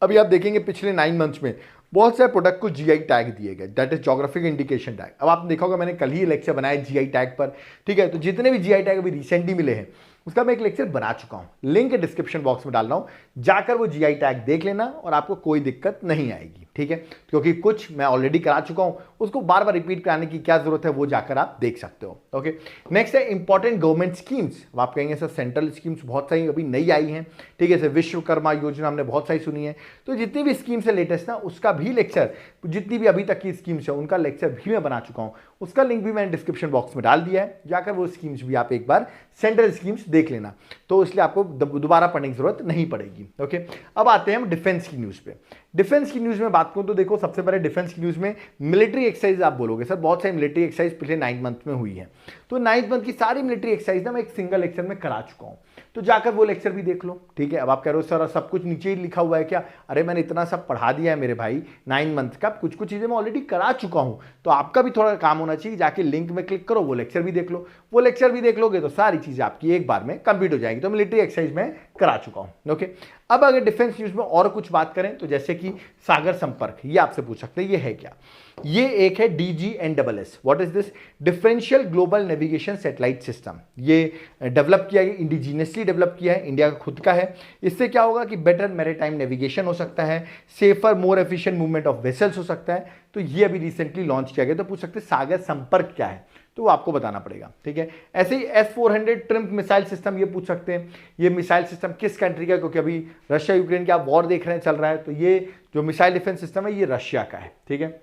अभी आप देखेंगे पिछले 9 मंथ्स में बहुत सारे प्रोडक्ट को जीआई टैग दिए गए, that is geographic indication tag. अब आपने देखा होगा मैंने कल ही लेक्चर बनाया जीआई टैग पर, ठीक है। तो जितने भी जीआई टैग अभी रिसेंटली मिले हैं उसका मैं एक लेक्चर बना चुका हूं, लिंक डिस्क्रिप्शन बॉक्स में डाल रहा हूं, जाकर वो जीआई टैग देख लेना और आपको कोई दिक्कत नहीं आएगी, ठीक है। क्योंकि कुछ मैं ऑलरेडी करा चुका हूं, उसको बार बार रिपीट कराने की क्या जरूरत है, वो जाकर आप देख सकते हो, ओके। नेक्स्ट है इंपॉर्टेंट गवर्नमेंट स्कीम्स। अब आप कहेंगे सर सेंट्रल स्कीम्स बहुत सारी अभी नई आई हैं, ठीक है। जैसे विश्वकर्मा योजना हमने बहुत सारी सुनी है, तो जितनी भी स्कीम्स है लेटेस्ट ना उसका भी लेक्चर, जितनी भी अभी तक की स्कीम्स है उनका लेक्चर भी मैं बना चुका हूं, उसका लिंक भी मैंने डिस्क्रिप्शन बॉक्स में डाल दिया है, जाकर वो स्कीम्स भी आप एक बार सेंट्रल स्कीम्स देख लेना, तो इसलिए आपको दोबारा पढ़ने की जरूरत नहीं पड़ेगी, ओके। अब आते हैं हम डिफेंस की न्यूज़ पे। डिफेंस की न्यूज़ में बात करूं तो देखो सबसे पहले डिफेंस की न्यूज़ में मिलिट्री एक्सरसाइज आप बोलोगे सर बहुत सारी मिलिट्री एक्सरसाइज पिछले 9 मंथ में हुई है, तो 9 मंथ की सारी मिलिट्री एक्सरसाइज ना मैं एक सिंगल लेक्चर में करा चुका हूं, तो जाकर वो लेक्चर भी देख लो, ठीक है। अब आप कह रहे हो सर सब कुछ नीचे ही लिखा हुआ है क्या, अरे मैंने इतना सब पढ़ा दिया है मेरे भाई 9 मंथ का, कुछ कुछ चीज़ें मैं ऑलरेडी करा चुका हूं, तो आपका भी थोड़ा काम होना चाहिए, जाके लिंक में क्लिक करो वो लेक्चर भी देख लो। वो लेक्चर भी देख लोगे तो सारी चीज़ें आपकी एक बार में कंप्लीट हो जाएगी। तो मिलिट्री एक्सरसाइज में करा चुका हूं, ओके। अब अगर डिफेंस न्यूज़ में और कुछ बात करें तो जैसे कि सागर संपर्क, ये आपसे पूछ सकते हैं ये है क्या। ये एक है DGNSS, what is this, differential global navigation satellite system. ये डेवलप किया गया, इंडिजीनियसली डेवलप किया है, इंडिया का खुद का है। इससे क्या होगा कि बेटर मैरीटाइम नेविगेशन हो सकता है, safer more efficient movement of vessels हो सकता है। तो ये अभी रिसेंटली लॉन्च किया गया। तो पूछ सकते हैं सागर संपर्क क्या है, तो वो आपको बताना पड़ेगा, ठीक है। ऐसे ही S-400 ट्रिम्प मिसाइल सिस्टम, ये पूछ सकते हैं ये मिसाइल सिस्टम किस कंट्री का, क्योंकि अभी रशिया यूक्रेन का वॉर देख रहे हैं चल रहा है, तो ये जो मिसाइल डिफेंस सिस्टम है ये रशिया का है, ठीक है।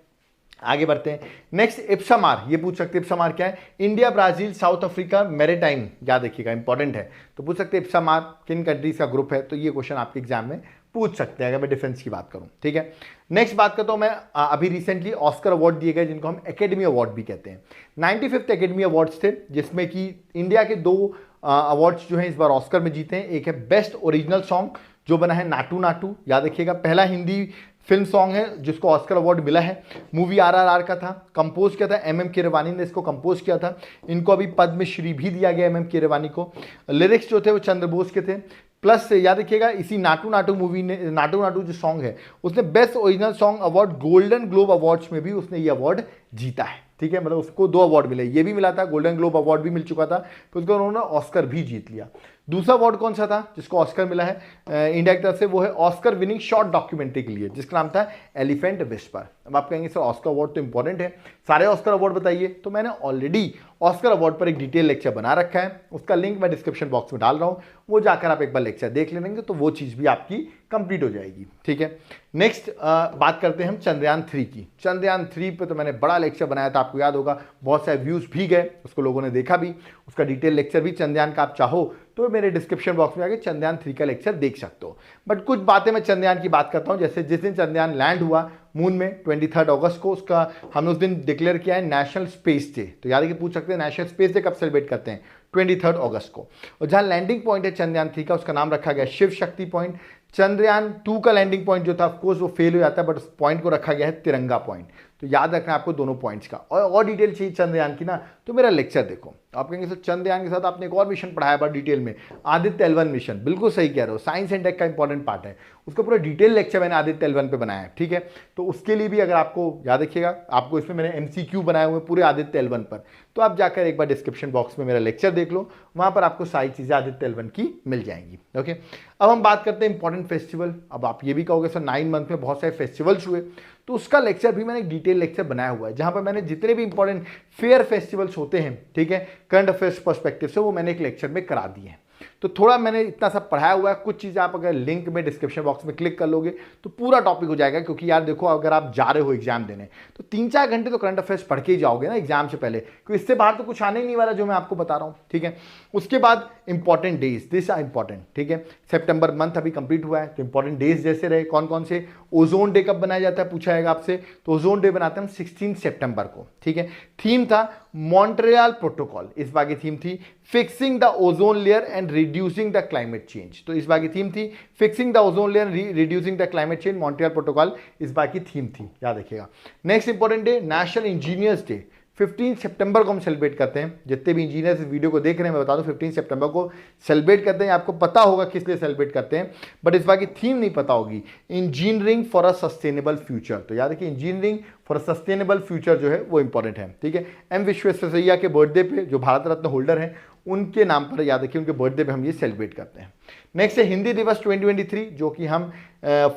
आगे बढ़ते हैं। नेक्स्ट इप्सामार, ये पूछ सकते हैं इप्सामार क्या है, India Brazil south Africa maritime, याद रखिएगा इंपॉर्टेंट है। तो पूछ सकते हैं इप्सामार किन कंट्रीज का ग्रुप है, तो ये क्वेश्चन आपके एग्जाम में पूछ सकते हैं अगर मैं डिफेंस की बात करूं, ठीक है। नेक्स्ट बात करता हूं मैं, अभी रिसेंटली ऑस्कर अवार्ड दिए गए जिनको हम एकेडमी अवार्ड भी कहते हैं। 95th एकेडमी अवार्ड्स थे जिसमें कि इंडिया के 2 अवार्ड्स जो हैं इस बार ऑस्कर में जीते हैं। एक है बेस्ट ओरिजिनल सॉन्ग जो बना है नाटू नाटू, याद रखिएगा, पहला हिंदी फिल्म सॉन्ग है जिसको ऑस्कर अवार्ड मिला है। मूवी आरआरआर का था, कंपोज किया था एमएम कीरवानी ने, इसको कंपोज किया था। इनको अभी पद्मश्री भी दिया गया एमएम कीरवानी को। लिरिक्स जो थे वो चंद्र बोस के थे। प्लस याद रखिएगा इसी नाटू नाटू मूवी ने, नाटू नाटू जो सॉन्ग है उसने best original song award golden globe awards में भी उसने ये अवार्ड जीता है। ठीक है, मतलब उसको 2 अवार्ड मिले, ये भी मिला था, गोल्डन ग्लोब अवार्ड भी मिल चुका था, फिर उसको उन्होंने ऑस्कर भी जीत लिया। दूसरा अवार्ड कौन सा था जिसको ऑस्कर मिला है इंडिया की तरफ से, वो है ऑस्कर विनिंग शॉर्ट डॉक्यूमेंट्री के लिए जिसका नाम था एलिफेंट विस्पर। अब आप कहेंगे सर ऑस्कर अवार्ड तो इंपॉर्टेंट है, सारे ऑस्कर अवार्ड बताइए, तो मैंने ऑलरेडी ऑस्कर अवार्ड पर एक डिटेल लेक्चर बना रखा है, उसका लिंक मैं डिस्क्रिप्शन बॉक्स में डाल रहा हूँ, वो जाकर आप एक बार लेक्चर देख लेंगे तो वो चीज़ भी आपकी कंप्लीट हो जाएगी। ठीक है, नेक्स्ट बात करते हैं हम चंद्रयान 3 की। चंद्रयान 3 पे तो मैंने बड़ा लेक्चर बनाया था, आपको याद होगा, बहुत सारे व्यूज़ भी गए, उसको लोगों ने देखा भी, उसका डिटेल लेक्चर भी चंद्रयान का आप चाहो तो मेरे डिस्क्रिप्शन बॉक्स में आके चंद्रयान 3 का लेक्चर देख सकते हो। बट कुछ बातें मैं चंद्रयान की बात करता हूँ, जैसे जिस दिन चंद्रयान लैंड हुआ मून में 23 अगस्त को, उसका हमने उस दिन डिक्लेयर किया है नेशनल स्पेस डे। तो याद है कि पूछ सकते हैं नेशनल स्पेस डे कब सेलिब्रेट करते हैं, 23 अगस्त को। और जहाँ लैंडिंग पॉइंट है चंद्रयान 3 का, उसका नाम रखा गया शिव शक्ति पॉइंट। चंद्रयान 2 का लैंडिंग पॉइंट जो था ऑफकोर्स वो फेल हो जाता है, बट उस पॉइंट को रखा गया है तिरंगा पॉइंट। तो याद रखना है आपको दोनों पॉइंट्स का। और डिटेल चाहिए चंद्रयान की ना, तो मेरा लेक्चर देखो। आप कहेंगे सर चंद्रयान के साथ आपने एक और मिशन पढ़ाया बड़ा डिटेल में, आदित्य L1 मिशन, बिल्कुल सही कह रहे हो, साइंस एंड टेक का इंपॉर्टेंट पार्ट है, उसका पूरा डिटेल लेक्चर मैंने आदित्य L1 पे बनाया है। ठीक है, तो उसके लिए भी अगर आपको याद रखिएगा, आपको इसमें मैंने MCQ बनाए हुए पूरे आदित्य L1 पर, तो आप जाकर एक बार डिस्क्रिप्शन बॉक्स में मेरा लेक्चर देख लो, वहाँ पर आपको सारी चीज़ें आदित्य L1 की मिल जाएंगी। ओके, अब हम बात करते हैं इंपॉर्टेंट फेस्टिवल। अब आप ये भी कहोगे सर 9 मंथ में बहुत सारे फेस्टिवल्स हुए, तो उसका लेक्चर भी मैंने एक डिटेल लेक्चर बनाया हुआ है, जहाँ पर मैंने जितने भी इंपॉर्टेंट फेयर फेस्टिवल्स होते हैं, ठीक है, करंट अफेयर्स पर्सपेक्टिव से, वो मैंने एक लेक्चर में करा दिए हैं। तो थोड़ा मैंने इतना सब पढ़ाया हुआ है, कुछ चीज़ें आप अगर लिंक में डिस्क्रिप्शन बॉक्स में क्लिक कर लोगे तो पूरा टॉपिक हो जाएगा। क्योंकि यार देखो, अगर आप जा रहे हो एग्जाम देने तो 3-4 घंटे तो करंट अफेयर्स पढ़ के ही जाओगे ना एग्जाम से पहले, क्योंकि इससे बाहर तो कुछ आने ही नहीं वाला जो मैं आपको बता रहा हूँ। ठीक है, उसके बाद important days, this are important. ठीक है, सितंबर मंथ अभी कंप्लीट हुआ है, तो इंपॉर्टेंट डेज जैसे रहे कौन कौन से। ओजोन डे कब बनाया जाता है पूछा जाएगा आपसे, तो ओजोन डे बनाते हैं हम 16 सितंबर को। ठीक है, थीम था मॉन्ट्रियल प्रोटोकॉल, इस बार की थीम थी fixing the ozone layer and reducing the climate change. तो इस बार की थीम थी fixing the ozone layer, reducing the climate change, Montreal protocol इस बार की थीम थी, याद रखिएगा। Next important day national engineers day, 15 सितंबर को हम सेलिब्रेट करते हैं। जितने भी इंजीनियर्स इस वीडियो को देख रहे हैं मैं बता दूं 15 सितंबर को सेलिब्रेट करते हैं। आपको पता होगा किस लिए सेलिब्रेट करते हैं, बट इस बार की थीम नहीं पता होगी, engineering for a sustainable future. तो याद रखिए engineering for a sustainable future जो है वो इंपॉर्टेंट है। ठीक है, एम विश्वेश्वरैया के बर्थडे पे, जो भारत रत्न होल्डर हैं, उनके नाम पर याद रखिए, उनके बर्थडे पे हम ये सेलिब्रेट करते हैं। नेक्स्ट है हिंदी दिवस 2023, जो कि हम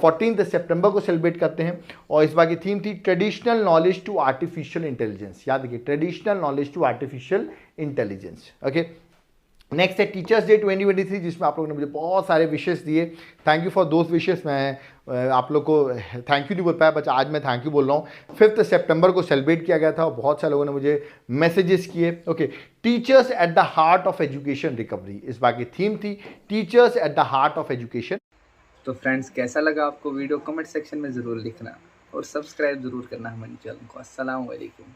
14 सितंबर को सेलिब्रेट करते हैं। और इस बार की थीम थी traditional knowledge to artificial intelligence, याद रखिए traditional knowledge to artificial intelligence. Okay, next है टीचर्स डे 2023, जिसमें आप लोगों ने मुझे बहुत सारे विशेष दिए, थैंक यू फॉर दोज विशेष। मैं आप लोग को थैंक यू नहीं बोल पाया, बट आज मैं थैंक यू बोल रहा हूँ। 5 सितंबर को सेलिब्रेट किया गया था और बहुत सारे लोगों ने मुझे मैसेजेस किए। Okay, teachers at the heart of education recovery, इस बार की थीम थी teachers at the heart of education. तो फ्रेंड्स, कैसा लगा आपको वीडियो, कमेंट सेक्शन में ज़रूर लिखना और सब्सक्राइब ज़रूर करना हमारे चैनल को। अस्सलाम वालेकुम।